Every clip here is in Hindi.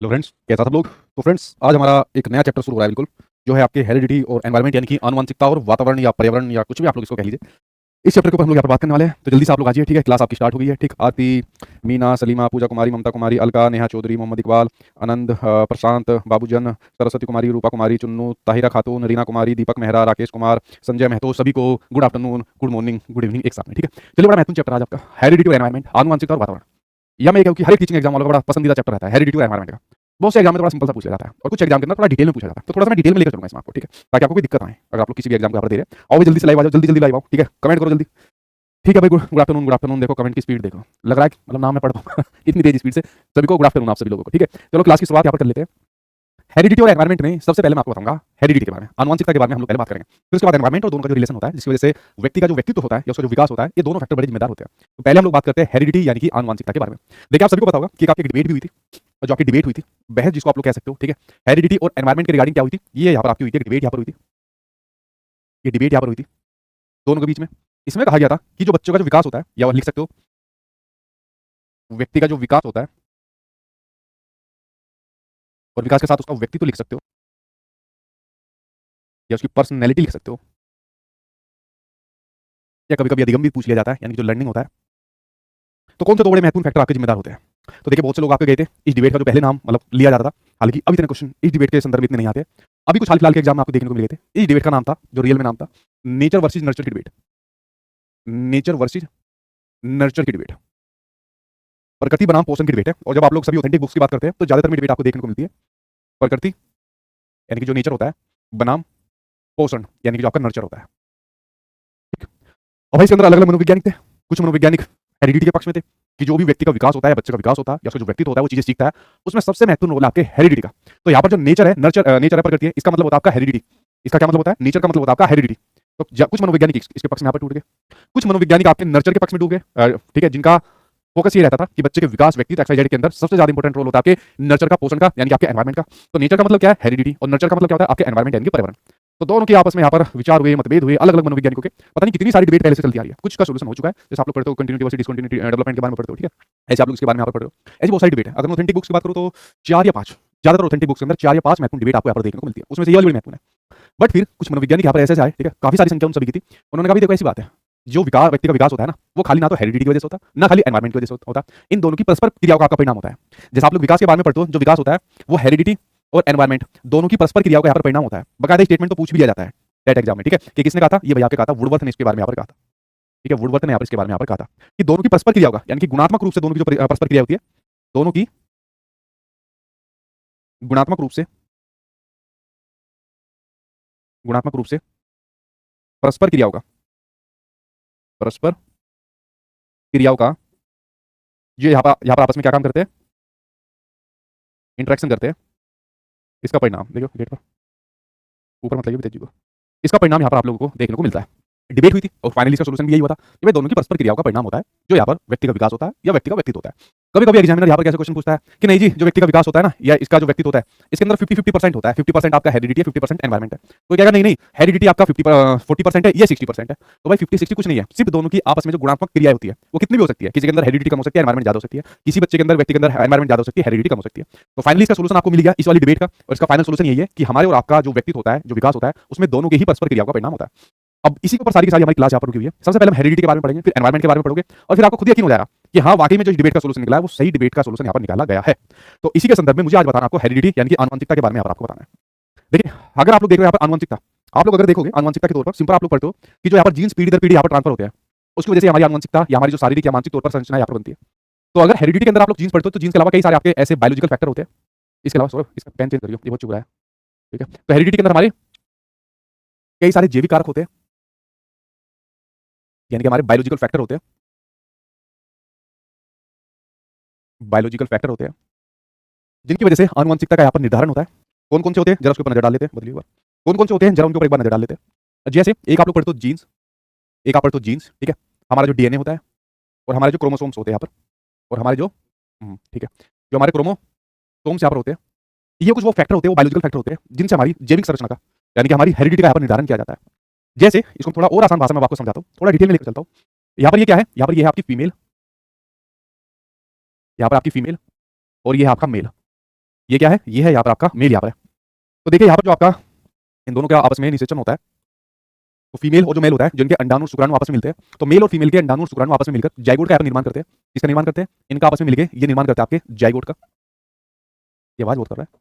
हेलो फ्रेंड्स, कैसा सब लोग। तो फ्रेंड्स, आज हमारा एक नया चैप्टर शुरू हो रहा है बिल्कुल, जो है आपके हेरिडिटी और एनवायरनमेंट, यानी कि आनुवंशिकता और वातावरण या पर्यावरण या कुछ भी आप लोग इसको कह लीजिए। इस चैप्टर के ऊपर हम लोग यहाँ पर बात करने वाले हैं, तो जल्दी से आप लोग आ जाइए। ठीक है, क्लास आपकी स्टार्ट हो गई है। ठीक, आरती, मीना, सलीमा, पूजा कुमारी, ममता कुमारी, अलका, नेहा चौधरी, मोहम्मद इकबाल, आनंद, प्रशांत, बाबूजन, सरस्वती कुमारी, रूपा कुमारी, चुन्नू, ताहिरा खातून, रीना कुमारी, दीपक मेहरा, राकेश कुमार, संजय महतो, सभी को good afternoon, good morning, good evening एक साथ में। ठीक है, चलिए, बड़ा महत्वपूर्ण चैप्टर आज आपका हेरिडिटी और एनवायरनमेंट, आनुवंशिकता और वातावरण। या मैं कहूँ कि हर एक टीचिंग एग्जाम वालों का बड़ा पसंदीदा चैप्टर रहता है हेरिडिटी और एनवायरनमेंट का। बहुत से एग्जाम में थोड़ा सिंपल सा पूछा जाता है और कुछ एग्जाम के अंदर थोड़ा डिटेल में पूछा जाता है, तो थोड़ा सा मैं डिटेल में लेकर चलूंगा इसमें आपको। ठीक है, ताकि आपको कोई दिक्कत ना आए अगर आप लोग किसी भी एग्जाम को यहाँ पर दे रहे हैं। आओ भाई, जल्दी से लाइव आ जाओ, जल्दी जल्दी लाइव आओ। ठीक है, कमेंट करो जल्दी। ठीक है भाई, गुड आफ्टरनून, गुड आफ्टरनून। देखो कमेंट की स्पीड देखो, लग रहा है मतलब नाम मैं पढ़ पाऊँ इतनी तेज स्पीड से। सभी को गुड आफ्टरनून, आप सभी लोगों को। ठीक है, चलो क्लास की शुरुआत यहाँ पर कर लेते हैं। हेरिडिटी और एनवायरनमेंट में सबसे पहले मैं आपको बताऊंगा हेरिडिटी के बारे में, आनुवंशिकता के बारे में हम लोग पहले बात करेंगे। फिर उसके बाद एनवायरनमेंट और दोनों का जो रिलेशन होता है, जिसकी वजह से व्यक्ति का जो व्यक्तित्व होता है या उसका जो विकास होता है, ये दोनों फैक्टर बड़े जिम्मेदार होते हैं। तो पहले हम लोग बात करते हैं हेरिडिटी यानी कि आनुवंशिकता के बारे में। देखिए, आप सभी को पता होगा कि आपकी डिबेट भी हुई थी, जो आपकी डिबेट हुई थी, बहस जिसको आप लोग कह सकते हो। ठीक है, हेरिडिटी और एनवायरनमेंट के रिगार्डिंग क्या हुई थी, ये यहाँ पर आपकी हुई थी, डिबेट यहाँ पर हुई थी, ये डिबेट यहाँ पर हुई थी दोनों के बीच में। इसमें कहा गया था कि जो बच्चों का जो विकास होता है, या लिख सकते हो व्यक्ति का जो विकास होता है, और विकास के साथ उसका व्यक्तित्व लिख सकते हो, या उसकी पर्सनैलिटी लिख सकते हो, या कभी कभी अधिगम भी पूछ लिया जाता है, यानी जो लर्निंग होता है। तो कौन से दो बड़े महत्वपूर्ण फैक्टर आपके जिम्मेदार होते हैं। तो देखिए, बहुत से लोग आपके गए थे इस डिबेट का जो पहले नाम मतलब लिया जाता था, हालांकि अभी इतने क्वेश्चन इस डिबेट के संदर्भ में इतने नहीं आते। अभी कुछ हाल फिलहाल के एग्जाम में आपको देखने को मिले थे। इस डिबेट का नाम था, जो रियल में नाम था, नेचर वर्सेज नर्चर की डिबेट। नेचर वर्सेज नर्चर की डिबेट, प्रकृति बनाम पोषण की डिबेट है। और जब आप लोग सभी ऑथेंटिक बुक्स की बात करते हैं, तो ज्यादातर में डिबेट आपको देखने को मिलती है प्रकृति यानी कि जो नेचर होता है, बनाम पोषण यानी कि जो आपका नर्चर होता है। और भाई, इसके अंदर अलग अलग मनोवैज्ञानिक थे। कुछ मनोवैज्ञानिक हेरिडिटी के पक्ष में थे, कि जो भी व्यक्ति का विकास होता है, बच्चे का विकास होता है, या उसका जो व्यक्तित्व होता है, वो चीजें सीखता है, उसमें सबसे महत्वपूर्ण रोल है आपके हेरिडिटी का। तो यहाँ पर जो नेचर है, नेचर है प्रकृति है, इसका मतलब होता है आपका हेरिडिटी। इसका क्या मतलब होता है, नेचर का मतलब होता है आपका हेरिडिटी। तो कुछ मनोवैज्ञानिक इसके पक्ष में यहाँ पर टूट गए, कुछ मनोवैज्ञानिक आपके नर्चर के पक्ष में डूब गए। ठीक है, जिनका फोकस ये रहता था कि बच्चे के विकास, व्यक्ति एक्सवाइजेड के अंदर सबसे ज्यादा इंपॉर्टेंट रोल होता है आपके नर्चर का, पोषण का, यानी कि आपके एनवायरमेंट का। तो नेचर का मतलब क्या है, हेरिडिटी, और नर्चर का मतलब क्या होता है, आपके एनवायरमेंट यानी कि पर्यावरण। तो दोनों के आपस में यहाँ पर विचार हुए, मतभेद हुए, अलग अलग मनोवैज्ञानिकों के। पता नहीं कितनी सारी डिबेट पहले से चलती आ रही है, कुछ का सोल्यूशन हो चुका है। जैसे आप लोग पढ़ते हो कंटिन्यूटी वर्सेस डिसकंटिन्यूटी डेवलपमेंट के बारे में पढ़ते हो। ठीक है, ऐसे आप लोग इसके बारे में यहाँ पर पढ़ते हो। ऐसी बहुत सारी डिबेट है। अगर मैं ऑथेंटिक बुक्स की बात करूँ तो 4 या 5, ज्यादातर ऑथेंटिक बुक्स के अंदर 4 या 5 महत्वपूर्ण डिबेट आपको यहाँ पर देखने को मिलती है। उसमें से ये वाली बड़ी महत्वपूर्ण है। बट फिर कुछ मनोवैज्ञानिक यहाँ पर ऐसे आए, ठीक है, काफी सारी संख्या उन सभी की थी। उन्होंने कहा भी देखो, ऐसी बात है, जो विकास, व्यक्ति का विकास होता है ना, वो खाली ना तो हेरिडिटी की वजह से होता है, ना खाली एनवायरमेंट की वजह से होता है। इन दोनों की परस्पर क्रियाओं का आपका परिणाम होता है। जैसे आप लोग विकास के बारे में पढ़ते हो, जो विकास होता है वो हेरिडिटी और एनवायरमेंट दोनों की परस्पर क्रियाओं का यहाँ पर परिणाम होता है। बकायदा स्टेटमेंट तो पूछ भी लिया जाता है टेट एग्जाम में। ठीक है, कि किसने कहा था, ये भैया के कहा था, वुडवर्थ ने इसके बारे में यहाँ पर कहा था। ठीक है, वुडवर्थ ने यहाँ पर इसके बारे में यहाँ पर कहा था कि दोनों की परस्पर क्रिया होगा, यानी कि गुणात्मक रूप से दोनों की जो परस्पर क्रिया होती है, दोनों की गुणात्मक रूप से परस्पर क्रिया होगा, परस्पर क्रियाओं का ये यहाँ पर आपस में क्या काम करते हैं, इंटरेक्शन करते हैं। इसका परिणाम देखो, गेट पर ऊपर मत लगिए तेजी को। इसका परिणाम यहाँ पर आप लोगों को देखने को मिलता है। डिबेट हुई थी और फाइनली इसका सोल्यूशन भी यही हुआ था कि भाई दोनों की परस्पर क्रियाओं का परिणाम होता है, जो यहाँ पर व्यक्ति का विकास होता है या व्यक्ति का व्यक्तित्व होता है। कभी कभी एग्जामिनर यहाँ पर कैसे क्वेश्चन पूछता है कि नहीं जी, जो व्यक्ति का विकास होता है ना, या इसका जो व्यक्तित्व होता है, इसके अंदर 50-50% होता है। 50% आपका हेरिडिटी है, 50% एनवायरमेंट है। तो क्या नहीं नहीं, हेरिडिटी आपका 40% है, ये 60% है। तो भाई 50-60 कुछ नहीं है, सिर्फ दोनों की आपस में जो गुणात्मक क्रिया होती है वो कितनी भी हो सकती है। किसी के अंदर हेरिडिटी कम हो सकती है, एनवायरमेंट ज्यादा हो सकती है। किसी बच्चे के अंदर, व्यक्ति के अंदर एनवायरमेंट ज्यादा हो सकती है, हेरिडिटी कम हो सकती है। तो फाइनली इसका सोल्यूशन आपको मिल गया इस वाली डिबेट का, और इसका फाइनल सोल्यूशन यही है कि हमारे और आपका जो व्यक्तित्व होता है, जो विकास होता है, उसमें दोनों के ही परस्पर क्रियाओं का परिणाम होता है। अब इसी के ऊपर सारी की सारी हमारी क्लास यहाँ पर रुकी हुई है। सबसे पहले हम हेरिडिटी के बारे में पढ़ेंगे, फिर एनवायरमेंट के बारे में पढ़ोगे, और फिर आपको खुद यकीन हो जाएगा कि हाँ, वाकई में जो डिबेट का सोल्यूशन निकला है वो सही डिबेट का सोल्यूशन यहाँ पर निकाला गया है। तो इसी के संदर्भ में मुझे आज बताना आपको हेरिडिटी यानी कि आनुवंशिकता के बारे में यहाँ पर आपको बताना है। देखिए, अगर आप लोग देख रहे हो यहाँ पर आनुवंशिकता, आप लोग अगर देखोगे आनुवंशिकता के तौर पर सिंपल आप लोग पढ़ते हो कि जो यहाँ पर जीन्स पीढ़ी दर पीढ़ी यहाँ पर ट्रांसफर होते हैं, उसकी वजह से हमारी आनुवंशिकता या हमारी जो शारीरिक या मानसिक तौर पर संरचना यहाँ पर बनती है। तो अगर हेरिडिटी के अंदर आप लोग जीन्स पढ़ते हो, तो जीन्स के अलावा कई सारे आपके ऐसे बायोलॉजिकल फैक्टर होते हैं। इसके अलावा सॉरी, इसका पेन चेंज करिए, ये बहुत चुभ रहा है। ठीक है, तो हेरिडिटी के अंदर हमारे कई सारे जैविक कारक होते हैं, यानी कि हमारे बायोलॉजिकल फैक्टर होते हैं, बायोलॉजिकल फैक्टर होते हैं, जिनकी वजह से आनुवंशिकता का यहाँ पर निर्धारण होता है। कौन कौन से होते हैं, जरा उसके ऊपर नजर डाल लेते हैं। बदलिए, कौन कौन से होते हैं, जरा उनके ऊपर एक बार नजर डाल लेते हैं। जैसे एक आप लोग पढ़ते हो जीन्स, एक आप पढ़ते हो जीन्स, ठीक है, हमारा जो डीएनए होता है, और हमारे जो क्रोमोसोम्स होते हैं यहाँ पर, और हमारे जो ठीक है, जो हमारे क्रोमोसोम्स यहाँ पर होते हैं, ये कुछ वो फैक्टर होते हैं, वो बायोलॉजिकल फैक्टर होते हैं, जिनसे हमारी जैविक संरचना का, यानी कि हमारी हेरिडिटी का यहाँ पर निर्धारण किया जाता है। जैसे इसको थोड़ा और आसान भाषा में आपको समझाता हूँ, थोड़ा डिटेल में लेकर चलता हूँ। यहाँ पर ये क्या है, यहाँ पर ये है आपकी फीमेल, यहाँ पर आपकी फीमेल, और ये है आपका मेल। ये क्या है, ये है यहाँ पर आपका मेल यहाँ पर है। तो देखिए यहाँ पर जो आपका इन दोनों का आपस में निषेचन होता है, तो फीमेल और जो मेल होता है जिनके अंडाणु और शुक्राणु आपस में मिलते हैं, तो मेल और फीमेल के अंडाणु और शुक्राणु आपस में मिलकर जाइगोट का यहाँ पर निर्माण करते हैं। इसका निर्माण करते हैं, इनका आपस में मिलकर ये निर्माण करते हैं आपके जाइगोट का। ये आवाज बहुत कर रहा है।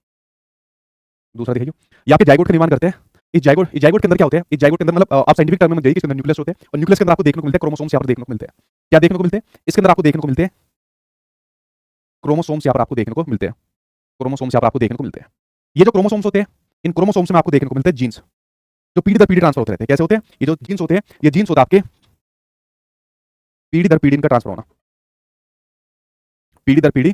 दूसरा देखिए, यहाँ पे जाइगोट का निर्माण करते हैं। इस जाइगोट के अंदर क्या होते हैं, इस जाइगोट के अंदर मतलब आप साइंटिफिक टर्म में जाइए, इसके अंदर न्यूक्लियस होते हैं और न्यूक्लियस के अंदर आपको देखने को मिलते हैं क्रोमोसोम्स। यहाँ पर देखने को मिलते हैं, क्या देखने को मिलते हैं, इसके अंदर आपको देखने को मिलते हैं क्रोमोसोम्स। यहाँ पर आपको देखने को मिलते हैं क्रोमोसोम्स, यहाँ पर आपको देखने को मिलते हैं। ये जो क्रोमोसोम्स होते हैं, इन क्रोमोसोम्स में आपको देखने को मिलते हैं जीन्स, जो पीढ़ी दर पीढ़ी ट्रांसफर होते रहते हैं। कैसे होते हैं, ये जो जीन्स होते हैं, ये जीन्स होता है आपके पीढ़ी दर पीढ़ी इनका ट्रांसफर होना, पीढ़ी दर पीढ़ी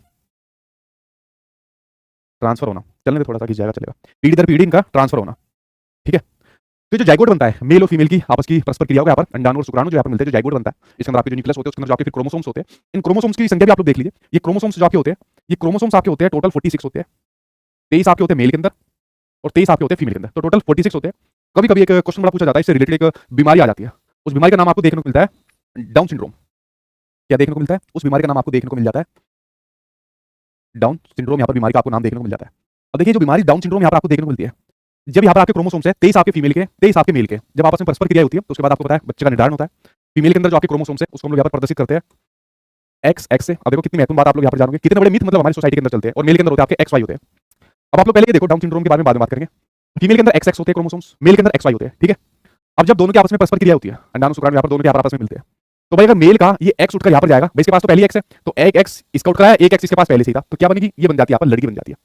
ट्रांसफर होना। चलने दे थोड़ा सा, जाएगा चलेगा। पीढ़ी दर पीढ़ी इनका ट्रांसफर होना, ठीक है। तो जो जाइगोट बनता है मेल और फीमेल की आपस की परस्पर क्रिया होगा, यहाँ पर अंडाणु और शुक्राणु जो यहाँ पर मिलते हैं, जो जाइगोट बनता है, इसके अंदर आपके जो न्यूक्लियस होते हैं, उसके अंदर जो आपके फिर क्रोमोसोम्स होते हैं। इन क्रोमोसोम्स की संख्या भी आप लोग देख लीजिए। ये क्रोमोसोम्स जो आपके होते हैं, ये क्रोमोसोम्स आपके होते हैं टोटल 46 होते हैं। 23 आपके होते हैं मेल के अंदर और 23 आपके होते हैं फीमेल के अंदर, तो टोटल 46 होते हैं। कभी कभी एक क्वेश्चन बड़ा पूछा जाता है, इससे रिलेटेड एक बीमारी आ जाती है, उस बीमारी का नाम आपको देखने को मिलता है डाउन सिंड्रोम। क्या देखने को मिलता है, उस बीमारी का नाम आपको देखने को मिल जाता है डाउन सिंड्रोम। यहाँ पर बीमारी का आपको नाम देखने को मिल जाता है। अब देखिए, जो बीमारी डाउन सिंड्रोम यहाँ पर आपको देखने को मिलती है, जब यहाँ पर आपके क्रोमोसोम्स है 23 आपके फीमेल के 23 आपके मेल के, जब आपस में परस्पर क्रिया होती है, तो उसके बाद आपको पता है बच्चे का निर्धारण होता है। फीमेल के अंदर जो आपके क्रोमोसोम्स है, उसको हम लोग यहाँ पर प्रदर्शित करते हैं एक्स एक्स से। अब देखो कितनी महत्वपूर्ण बात आप लोग यहाँ पर जानोगे, कितने बड़े मिथ मतलब हमारी सोसाइटी के अंदर चलते हैं। और मेल के अंदर होते हैं आपके एक्स वाई होते हैं। अब आप लोग पहले ये देखो, डाउन सिंड्रोम के बारे में बाद में बात करेंगे। फीमेल के अंदर एक्स एक्स होते हैं क्रोमोसोम्स, मेल के अंदर एक्स वाई होते हैं, ठीक है। अब जब दोनों के आपस में परस्पर क्रिया होती है, अंडाणु शुक्राणु यहाँ पर दोनों के आपस में मिलते हैं, तो भाई अगर मेल का ये एक्स उठकर यहाँ पर जाएगा, इसके पास तो पहली एक्स है, तो एक एक्स इसका उठ रहा है, एक एक्स इसके पास पहले से ही था, तो क्या बनेगी, ये बन जाती है यहाँ पर लड़की बन जाती है,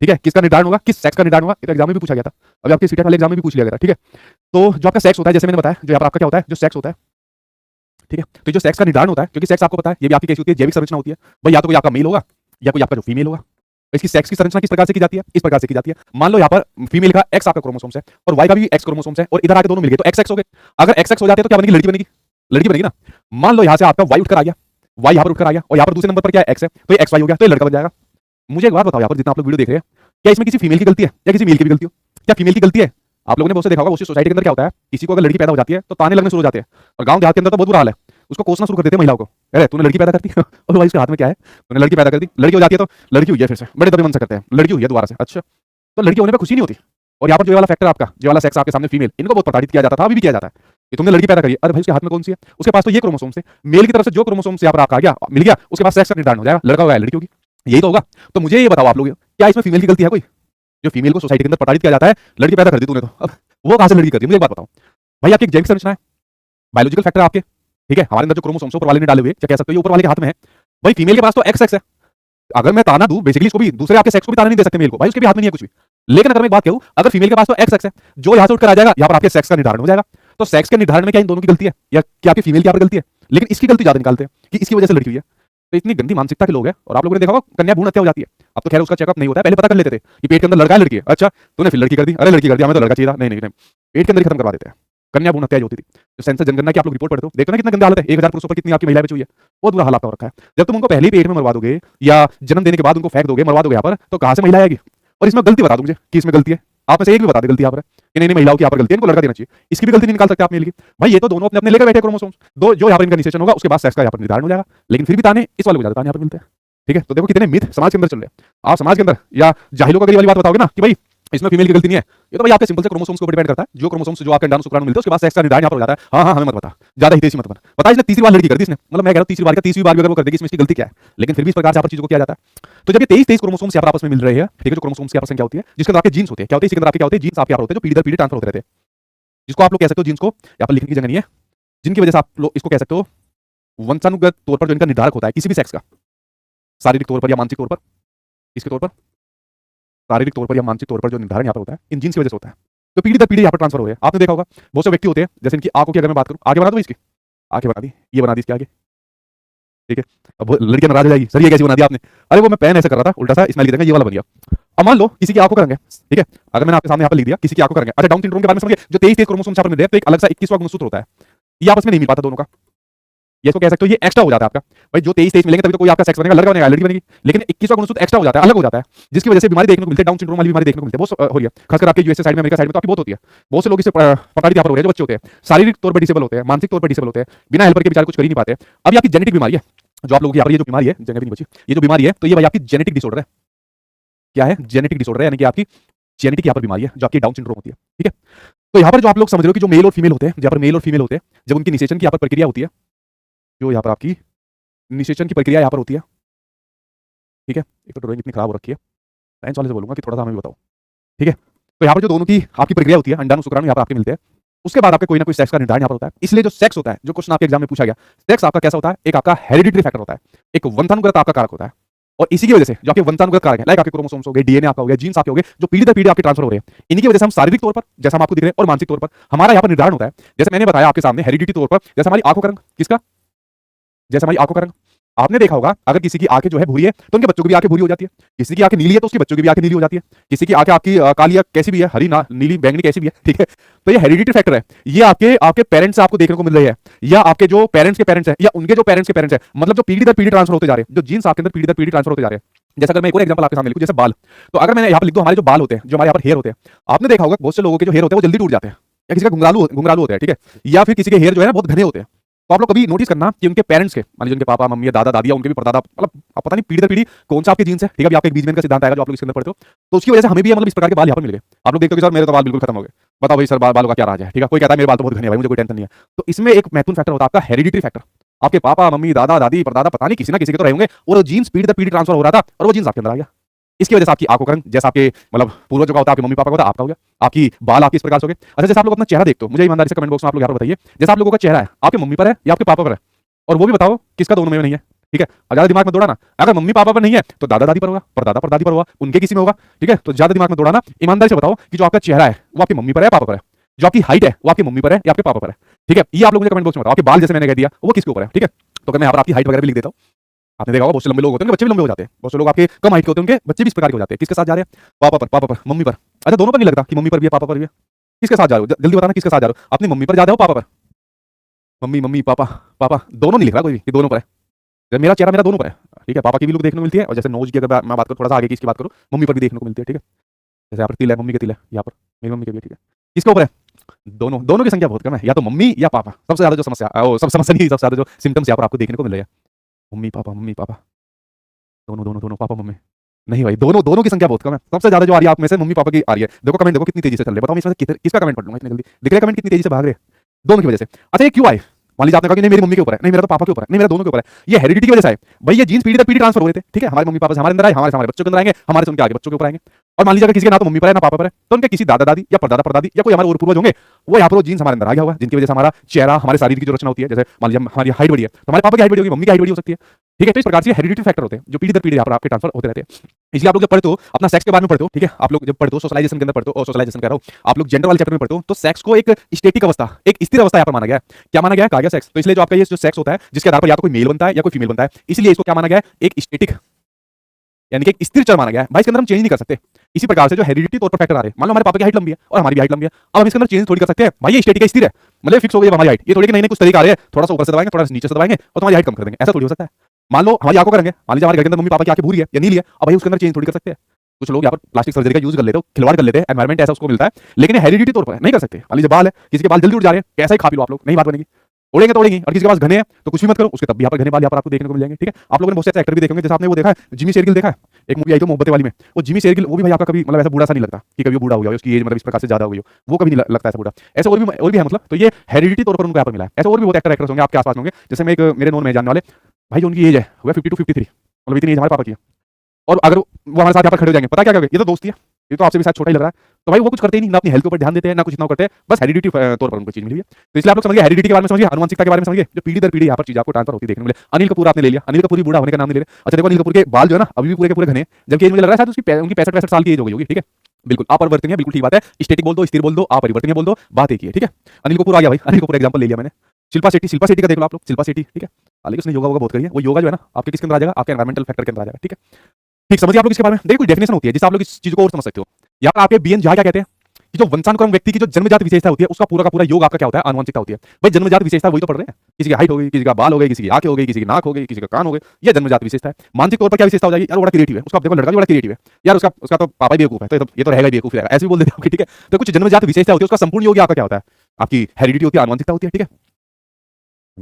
ठीक है। किसका निर्धारण होगा, किस सेक्स का निर्धारण होगा, एग्जाम में भी पूछा गया था, अभी आपके सीटेट वाले एग्जाम में भी पूछ लिया गया था, ठीक है। तो जो आपका सेक्स होता है, जैसे मैंने बताया, जो यहाँ पर आपका क्या होता है, जो सेक्स होता है, ठीक है। तो जो सेक्स का निर्धारण होता है, क्योंकि सेक्स आपको पता है ये भी आपकी कैसी होती है, जैविक संरचना होती है भाई, या तो कोई आपका मेल होगा या कोई आपका जो फीमेल होगा। इसकी सेक्स की संरचना किस प्रकार से की जाती है, इस प्रकार से की जाती है। मान लो यहाँ पर फीमेल का एक्स आपका क्रोमोसोम्स है और वाई का भी एक्स क्रोमोसोम्स है, और इधर आके दोनों मिल गए तो एक्स एक्स हो गए। अगर एक्स एक्स हो जाते हैं तो क्या बनेगी, लड़की बनेगी, लड़की बनेगी ना। मान लो यहाँ से आपका वाई उठकर आ गया, वाई यहाँ पर उठकर आ गया, और यहाँ पर दूसरे नंबर पर क्या है, एक्स है, तो ये एक्स वाई हो गया, तो ये लड़का बन जाएगा। मुझे एक बात बताओ, यहाँ पर जितना आप लोग वीडियो देख रहे हैं, क्या इसमें किसी फीमेल की गलती है या किसी मेल की भी गलती हो, क्या फीमेल की गलती है। आप लोगों ने बहुत से देखा होगा, उसी सोसाइटी के अंदर क्या होता है, किसी को अगर लड़की पैदा हो जाती है तो ताने लगने शुरू हो जाते हैं, और गांव देहात के अंदर तो बहुत बुरा हाल है, उसको कोसना शुरू कर देते हैं महिलाओं को, अरे तूने लड़की पैदा करती है और भाई उसके हाथ में क्या है, तूने लड़की पैदा कर दी, लड़की हो जाती है तो लड़की हुई है, फिर से बड़े दबे मन से करते हैं, लड़की हुई है दोबारा से। अच्छा, तो लड़की होने पर खुशी नहीं होती। और यहाँ पर जो वाला फैक्टर आपका, जो वाला सेक्स आपके सामने फीमेल, इनको बहुत प्रताड़ित किया जाता था, अभी भी किया जाता है कि तुमने लड़की पैदा करी, अरे भाई उसके हाथ में कौन सी है, उसके पास तो ये क्रोमोसोम्स है, मेल की तरफ से जो क्रोमोसोम्स यहाँ पर आपका आ गया मिल गया, उसके पास सेक्स का निर्धारण हो जाएगा, लड़का होगा लड़की होगी, यही तो होगा। तो मुझे ये बताओ आप लोग, क्या इसमें फीमेल की गलती है कोई, जो फीमेल को सोसाइटी के अंदर प्रताड़ित किया जाता है, लड़की पैदा कर दी तूने, तो अब वो कहां से लड़की कर दी, मुझे एक बात बताओ भाई। आपकी जैविक संरचना है, बायोलॉजिकल फैक्टर आपके, ठीक है, हमारे अंदर जो क्रोमोसोम्स ऊपर वाले ने डाले हुए, क्या कह सकते हो, ये ऊपर वाले के हाथ में है भाई। फीमेल के पास तो एक्स एक्स है, अगर मैं ताना दूं बेसिकली इसको भी, दूसरे आपके सेक्स को भी ताना नहीं दे सकते मेल को, भाई उसके भी हाथ में नहीं है कुछ भी। लेकिन अगर मैं एक बात कहूं, अगर फीमेल के पास तो एक्स एक्स है, जो यहां से उठकर आ जाएगा, यहाँ पर आपके सेक्स का निर्धारण हो जाएगा। तो सेक्स के निर्धारण में क्या इन दोनों की गलती है, या क्या आपकी फीमेल की यहाँ पर गलती है, लेकिन इसकी गलती ज्यादा निकालते हैं कि इसकी वजह से लड़की हुई है। तो इतनी गंदी मानसिकता के लोग हैं। और आप लोगों ने देखा होगा कन्या भ्रूण हत्या हो जाती है, अब तो खैर उसका चेकअप नहीं होता है, पहले पता कर लेते थे कि पेट के अंदर लड़का है लड़की है, अच्छा तूने फिर लड़की कर दी, अरे लड़की कर दी, हमें तो लड़का चाहिए था, नहीं नहीं नहीं, पेट के अंदर ही खत्म करवा देते हैं। कन्या भ्रूण हत्या होती थी। जो सेंसस जनगणना की आप लोग रिपोर्ट पढ़ते हो, देखते हो ना कितना गंदा हालत है, 1000 पुरुषों पर कितनी आपकी महिलाएं बची हुई है, बहुत बुरा हाल आपका हो रखा है। जब तुम उनको पहले ही पेट में मरवा दोगे या जन्म देने के बाद उनको फेंक दोगे, मरवा दोगे यहाँ पर, तो कहां से महिला आएगी। और इसमें गलती बता दो मुझे कि इसमें गलती है, आप में से एक भी बता दे गलती यहाँ पर कि नहीं नहीं महिलाओं की यहाँ पर गलती है, इनको लड़का देना चाहिए, इसकी भी गलती नहीं निकाल सकते आप मेल की। भाई ये तो दोनों अपने अपने लेकर बैठे क्रोमोसोम्स, दो जो यहाँ पर इनका निषेचन होगा, उसके बाद सेक्स का यहाँ पर निर्धारण हो जाएगा। लेकिन फिर भी ताने इस वाले को ज्यादा ताने यहाँ पर मिलते हैं, ठीक है। तो देखो कितने मिथ समाज के अंदर चल रहे हैं। आप समाज के अंदर या जाहिलों को अगर ये वाली बात बताओगे ना कि भाई इसमें फीमेल की गलती नहीं है, ये तो भाई आपके सिंपल से क्रोमोसोम्स को डिपेंड करता है, जो क्रोमोसोम्स जो आपके अंडाणु शुक्राणु मिलते हैं, उसके बाद सेक्स का निर्धारण यहाँ पर हो जाता है। हाँ हाँ हमें मत बता, ज्यादा हितेशी मत बन, पता इसने तीसरी बार लड़की कर दी इसने, मतलब मैं कह रहा हूँ तीसरी बार का तीसरी बार भी अगर वो कर देगी, इसमें इसकी गलती क्या है। लेकिन फिर भी इस प्रकार से यहाँ पर चीजों को किया जाता है। तो जब ये 23 क्रोमोसोम्स यहाँ पर आपस में मिल रहे हैं, ठीक है, जो क्रोमोसोम्स की आपस में क्या होती है, जिसके अंदर आपके जीन्स होते हैं, क्या होते हैं इसके अंदर आपके क्या होते हैं, जीन्स आपके यहाँ होते हैं, जो पीढ़ी दर पीढ़ी ट्रांसफर होते रहते हैं, जिसको आप लोग कह सकते हो जीन्स को यहाँ पर लिखने की जगह नहीं है, जिनकी वजह से आप लोग इसको कह सकते हो वंशानुगत तौर पर जो इनका निर्धारक होता है किसी भी सेक्स का, शारीरिक तौर पर या मानसिक तौर पर, इसके तौर पर शारीरिक तौर पर या मानसिक तौर पर जो निर्धारण यहाँ पर होता है, इन जीन्स की वजह से होता है। तो पीढ़ी दर पीढ़ी यहाँ पर ट्रांसफर हो रहे हैं। आपने देखा होगा बहुत से व्यक्ति होते हैं, जैसे इनकी आंखों की अगर मैं बात करूं, आगे बना दो इसकी, आंखें बना दी, ये बना दी इसके आगे, ठीक है। अब लड़कियां नाराज हो जाएगी, सर ये कैसी बना दी आपने, अरे वो मैं पेन ऐसे कर रहा था उल्टा सा स्माइल की जगह ये वाला बन गया। अब मान लो किसी की आंखों का रंग है, ठीक है, अगर मैंने आपके सामने यहाँ पर लिख दिया किसी की आंखों का रंग है, अच्छा डाउन सिंड्रोम के बारे में समझिए, जो 23 क्रोमोसोम्स यहाँ पर मिल रहे हैं, तो एक अलग सा 21वां गुणसूत्र होता है, ये आपस में नहीं मिल पाता दोनों का, ये इसको कह सकते हो ये एक्स्ट्रा हो जाता है आपका। भाई जो 23 मिलेंगे तभी तो कोई आपका सेक्स बनेगा, लड़का बनेगा लड़की बनेगी, लेकिन 21वां गुणसूत्र एक्स्ट्रा हो जाता है, अलग हो जाता है, जिसकी वजह से बीमारी देखने को मिलती है, डाउन सिंड्रोम वाली बीमारी देखने को मिलती है, बहुत हो रही है, खासकर आपके यूएसए साइड में, अमेरिका साइड में तो आपकी बहुत होती है। बहुत से लोग इससे प्रताड़ित यहाँ पर हो रहे हैं, जो बच्चे होते हैं, शारीरिक तौर पर डिसेबल होते हैं, मानसिक तौर पर डिसेबल होते हैं, बिना हेल्पर के बेचारे कुछ कर ही नहीं पाते। अब आपकी जेनेटिक बीमारी है, जो आप लोगों की यहाँ पर ये जो बीमारी है, जगह भी नहीं बची, ये जो बीमारी है, तो ये भाई आपकी जेनेटिक डिसऑर्डर है। क्या है, जेनेटिक डिसऑर्डर है, यानी कि आपकी जेनेटिक यहाँ पर बीमारी है जो आपकी डाउन सिंड्रोम होती है। ठीक है, तो यहाँ पर जो आप लोग समझ रहे हो कि जो मेल और फीमेल होते हैं, जहाँ पर मेल और फीमेल होते हैं, जब उनकी निषेचन की यहाँ पर प्रक्रिया होती है, जो यहाँ पर आपकी निषेचन की प्रक्रिया यहाँ पर होती है। ठीक है, एक तो ड्राइंग इतनी खराब हो रखी है, साइंस वाले से बोलूंगा कि थोड़ा सा हमें भी बताओ। ठीक है, तो यहाँ पर जो दोनों की आपकी प्रक्रिया होती है, अंडाणु शुक्राणु यहाँ पर आपके मिलते हैं, उसके बाद आपके कोई ना कोई सेक्स का निर्धारण यहाँ पर होता है। इसलिए जो सेक्स होता है, जो क्वेश्चन आपके एग्जाम में पूछा गया, सेक्स आपका कैसा होता है, एक आपका हेरिडिटरी फैक्टर होता है, एक वंशानुगत आपका कारक होता है। और इसी की वजह से जो आपके वंशानुगत कारक है, लाइक आपके क्रोमोसोम्स हो गए, डीएनए आपका हो गया, जीन्स आपके हो गए, जो पीढ़ी दर पीढ़ी आपके ट्रांसफर हो रहे हैं, इनकी वजह से हम शारीरिक तौर पर, जैसा हम आपको दिख रहे हैं, और मानसिक तौर पर हमारा यहाँ पर निर्धारण होता है। जैसे मैंने बताया आपके सामने हेरिडिटी तौर पर, जैसे हमारी आंखों का रंग किसका, जैसे हमारी आंखों का रंग, आपने देखा होगा अगर किसी की आंखें जो है भूरी है तो उनके बच्चों की भी आंखें भूरी हो जाती है, किसी की आंखें नीली है तो उसके बच्चों की भी आंखें नीली हो जाती है, किसी की आंखें आपकी काली या कैसी भी है, हरी ना नीली बैंगनी कैसी भी है। ठीक है, तो ये हेरिडिटी फैक्टर है, ये आपके आपके पेरेंट्स से आपको देखने को मिल रही है, या आपके जो पेरेंट्स के पेरेंट्स है, या उनके जो पेरेंट्स के पेरेंट्स है, मतलब जो पीढ़ी दर पीढ़ी ट्रांसफर होते जा रहे हैं, जो जीन्स आपके अंदर पीढ़ी दर पीढ़ी ट्रांसफर होते जा रहे हैं। जैसे अगर मैं एक और एग्जांपल आपके सामने लिखूं, जैसे बाल, तो अगर मैंने यहाँ पर लिख दो हमारे जो बाल होते हैं, जो हमारे यहाँ पर हेयर होते हैं, आपने देखा होगा बहुत से लोगों के जो हेयर होते हैं वो जल्दी टूट जाते हैं, या किसी का घुंघरालू घुंघरालू होते हैं। ठीक है, या फिर किसी के हेयर जो है ना बहुत घने होते हैं। तो आप लोग कभी नोटिस करना कि उनके पेरेंट्स के, मान लीजिए उनके पापा मम्मी दादा दादी या उनके भी परदादा, मतलब आप पता नहीं पीढ़ी दर पीढ़ी कौन सा आपके जीन्स है। ठीक है, अभी आपका एक बीजमैन का सिद्धांत आएगा जो आप लोग इसके अंदर पढ़ते हो, तो उसकी वजह से हमें भी मतलब इस प्रकार के बाल यहाँ पर मिल गए। आप लोग देखते हो कि सर मेरे तो बाल बिल्कुल खत्म हो गए, बताओ भाई सर बालों का क्या राज है। ठीक है, कोई कहता है मेरे बाल तो बहुत घने भाई, मुझे कोई टेंशन नहीं है। तो इसमें एक महत्वपूर्ण फैक्टर होता है आपका हेरिडिटरी फैक्टर। आपके पापा मम्मी दादा दादी परदादा पता नहीं किसी ना किसी के तो रहे होंगे, और वो जीन्स पीढ़ी दर पीढ़ी ट्रांसफर हो रहा था और वो जीन्स आपके अंदर आ गया। इसकी वजह से आपकी आंखों का रंग, जैसा आपके मतलब पूर्वजों का होता है, आपके मम्मी पापा का होता है, आपका हो गया। आपकी बाल आपकी इस प्रकार से हो गए। अच्छा, जैसे आप लोग अपना चेहरा देखते हो, मुझे ईमानदारी से कमेंट बॉक्स में आप लोग यहाँ पर बताइए, जैसा आप लोगों का चेहरा है, आपके मम्मी पर है या आपके पापा पर है, और वो भी बताओ किसका दोनों में नहीं है। ठीक है, ज्यादा दिमाग में दौड़ाना, अगर मम्मी पापा पर नहीं है तो दादा दादी पर होगा, परदादा परदादी पर होगा, उनके किसी में होगा। ठीक है, तो ज्यादा दिमाग में दौड़ाना, ईमानदारी से बताओ कि जो आपका चेहरा है वो आपकी मम्मी पर है पापा पर है, जो आपकी हाइट है वो आपकी मम्मी पर है या आपके पापा पर है। ठीक है, ये आप लोग मुझे कमेंट बॉक्स में बताओ। आपके बाल जैसे मैंने कह दिया वो किसके ऊपर है। ठीक है, तो मैं यहाँ पर आपकी हाइट वगैरह भी लिख देता हूँ। आपने देखा होगा बहुत से लंबे लोग होते हैं, बच्चे भी लंबे हो जाते हैं, बहुत से लोग आपके कम हाइट के होते हैं, उनके बच्चे भी इस प्रकार के हो जाते हैं। किसके साथ जा रहे हैं, पापा पर मम्मी पर। अच्छा, दोनों पर नहीं लगता कि मम्मी पर भी है पापा पर भी है, किसके साथ जा रहे हो, जल्दी बताना किसके साथ जा रहे हो, अपनी मम्मी पर जा रहे हो पापा पर, मम्मी मम्मी पापा पापा, दोनों नहीं लिख रहा कोई भी कि दोनों पर है। मेरा चेहरा मेरा दोनों पर है। ठीक है, पापा की भी लुक देखने को मिलती है, और जैसे नोज की अगर मैं बात करूँ थोड़ा सा आगे की इसकी बात करूँ, मम्मी पर भी देखने को मिलती है। ठीक है, जैसे यहाँ पर तिल है, मम्मी के तिल है, यहाँ पर मेरी मम्मी के भी। ठीक है, किसके ऊपर है, दोनों, दोनों की संख्या बहुत कम है, या तो मम्मी या पापा। सबसे ज्यादा जो समस्या, सब समस्या नहीं, सबसे ज्यादा जो सिम्टम्स यहाँ पर आपको देखने को मिल रहे हैं, मम्मी पापा, दोनों दोनों दोनों पापा मम्मी। नहीं भाई, दोनों दोनों की संख्या बहुत कम है। सबसे ज्यादा जो आ रही है आप में से मम्मी पापा की आ रही है। देखो कमेंट देखो कितनी तेजी से चल रहे हैं, बताओ मैं इसमें से किसका कमेंट पढ़ लूंगा इतनी जल्दी। दिख रहे कमेंट कितनी तेजी से भाग रहे हैं, दोनों की वजह से। अच्छा, ये क्यों आए, मान लीजिए आपने कहा कि नहीं मेरी मम्मी के ऊपर है, नहीं मेरा तो पापा के ऊपर है, नहीं मेरा दोनों के ऊपर है, ये हेरिडिटी की वजह से है भाई। ये जीन्स पीढ़ी दर पीढ़ी ट्रांसफर हो रहे थे। ठीक है, हमारे मम्मी पापा से हमारे अंदर आए, हमारे से हमारे बच्चों के अंदर आएंगे, हमारे से उनके आगे बच्चों के ऊपर आएंगे। और मान लीजिए अगर किसी के ना तो मम्मी पर है ना पापा पर है, तो उनके किसी दादा दादी या परदादा परदादी या कोई हमारे और पूर्वज होंगे, वो यहाँ पर जीन्स हमारे अंदर आ गया हुआ, जिनकी वजह से हमारा चेहरा, हमारे शरीर की जो रचना होती है, जैसे मान लीजिए हमारी हाइट बड़ी है तो हमारे पापा की हाइट बड़ी होगी, मम्मी की हाइट बड़ी हो सकती है। ठीक है, तो इस प्रकार से हेरिडिटरी फैक्टर होते हैं जो पीढ़ी दर पीढ़ी यहाँ पर आपके ट्रांसफर होते रहते हैं। इसलिए आप लोग जब पढ़ते हो अपना सेक्स के बारे में पढ़ते हो, ठीक है, आप लोग जब पढ़ते हो सोशलाइजेशन के अंदर पढ़ते हो, सोशलाइजेशन कह रहा हूँ, आप लोग जेंडर वाले चैप्टर में पढ़ते हो, तो सेक्स को एक स्टैटिक अवस्था, एक स्थिर अवस्था यहाँ पर माना गया है। क्या माना गया है, कहा गया सेक्स। तो इसलिए जो आपका ये जो सेक्स होता है, जिसके आधार पर या तो कोई मेल बनता है या कोई फीमेल बनता है, इसलिए इसको क्या माना गया है, एक स्टैटिक यानी कि एक स्थिर चर माना गया है भाई। इसके अंदर हम चेंज नहीं कर सकते। इसी प्रकार से जो हेरिडिटी तौर पर फैक्टर आ रहे हैं, मान लो हमारे पापा की हाइट लंबी है और हमारी भी हाइट लंबी है, अब हम इसके अंदर चेंज थोड़ी कर सकते हैं भाई। ये स्टैटिक स्थिर है, मतलब फिक्स हो गई हमारी हाइट। ये थोड़ी कि नहीं कुछ तरीका आ रहे हैं, थोड़ा सा ऊपर से दबाएंगे, थोड़ा सा नीचे से दबाएंगे और तुम्हारी हाइट कम कर देंगे, ऐसा थोड़ी हो सकता है। मान लो हमारी आंखों करेंगे, मान लीजिए हमारे घर के अंदर मम्मी पापा की आंखें भूरी है या नीली है, अब भाई उसके अंदर चेंज थोड़ी कर सकते हैं। कुछ लोग यहाँ पर प्लास्टिक सर्जरी का यूज कर लेते हो, खिलवाड़ कर लेते हैं, एनवायरमेंट ऐसा उसको मिलता है, लेकिन हेरिडिटी तौर पर नहीं कर सकते। मान लीजिए बाल है, किसी के बाल जल्दी उड़ जा रहे हैं, कैसा ही खा पी लो आप लोग, नहीं बात बनेगी, उड़ेंगे तो उड़ेंगे। और किसी के पास घने हैं तो कुछ भी मत करो, उसके तब भी यहाँ पर घने बाल यहाँ पर आपको देखने को मिल जाएंगे। ठीक है, आप लोगों ने बहुत से एक्टर भी देखे होंगे, जैसे आपने वो देखा है जिमी शेरगिल देखा है, एक मूवी आई तो मोहब्बतें वाली में, वो जिमी शेरगिल, वो भी भाई आपका कभी मतलब ऐसा बूढ़ा सा नहीं लगता कि कभी वो बूढ़ा हो गया, उसकी एज मतलब इस प्रकार से ज्यादा हो गई हो, वो कभी नहीं लगता ऐसा बूढ़ा। ऐसे और भी है मतलब, तो ये हेरिडिटी तौर पर उनको यहाँ पर मिला है। ऐसे और भी बहुत एक्टर्स होंगे आपके आसपास होंगे, जैसे मैं एक मेरे नोन में जानने वाले भाई जो उनकी एज है वो 52 53, मतलब इतनी एज हमारे पापा की है, और अगर वो हमारे साथ यहाँ पर खड़े हो जाएंगे, पता क्या करोगे, ये तो दोस्ती है, ये तो आपसे भी शायद छोटा ही लग रहा है, तो भाई वो कुछ करते ही नहीं, ना अपनी हेल्थ के ऊपर ध्यान देते हैं, ना कुछ इतना करते हैं, बस हेरिडिटी तौर पर उनको चीज मिली है। तो इसलिए आप लोग समझिए हेरिडिटी के बारे में समझिए, आनुवंशिकता के बारे में समझिए, जो पीढ़ी दर पीढ़ी यहाँ पर चीज आपको ट्रांसफर होती देखने मिले। अनिल कपूर आपने ले लिया, अनिल कपूर बूढ़ा होने का नाम नहीं ले रहे। अच्छा देखो अनिल कपूर के बाल जो है ना अभी भी पूरे के पूरे घने, जबकि मुझे लग रहा है शायद उसकी उनकी 65 साल की एज हो गई होगी। ठीक है, बिल्कुल अपरिवर्तनीय, बिल्कुल ठीक बात है। स्टैटिक बोल दो, स्थिर बोल दो, अपरिवर्तनीय बोल दो, बात एक ही है। ठीक है, अनिल कपूर आ गया भाई, अनिल कपूर एग्जांपल ले लिया मैंने। शिल्पा शेट्टी का देख लो आप लोग, शिल्पा शेट्टी। ठीक है, हालांकि उसने योगा बहुत करी है, वो योगा जो है ना आपके किसके अंदर आ जाएगा, आपके एनवायरमेंटल फैक्टर के अंदर आ जाएगा। ठीक है, ठीक समझिए आप लोग इसके बारे में। देखिए कोई डेफिनेशन होती है जिससे आप लोग इस चीज को और समझ सकते हो। यहाँ पर आपके बीएन झा क्या कहते हैं कि जो वंशानुक्रम व्यक्ति की जो जन्मजात विशेषता होती है उसका पूरा का पूरा योग आपका क्या होता है, आनुवंशिकता होती है। भाई जन्मजात विशेषता वही तो पढ़ रहे हैं, किसी की हाइट हो गई, किसी का बाल हो गई, किसी की आंखें हो गई, किसी की नाक हो गई, किसी का कान हो गई, ये जन्मजात विशेषता है। मानसिक तौर पर क्या विशेषता हो जाएगी, यार बड़ा क्रिएटिव है, उसका देखो लड़का भी बड़ा क्रिएटिव है, यार उसका तो पापा भी बेवकूफ है, तो ये तो रहेगा बेवकूफ, ऐसे भी बोल देते हैं। ठीक है, तो कुछ जन्मजात विशेषता होती है, उसका संपूर्ण योग आपका क्या होता है, आपकी हेरिडिटी होती है, आनुवंशिकता होती है। ठीक है,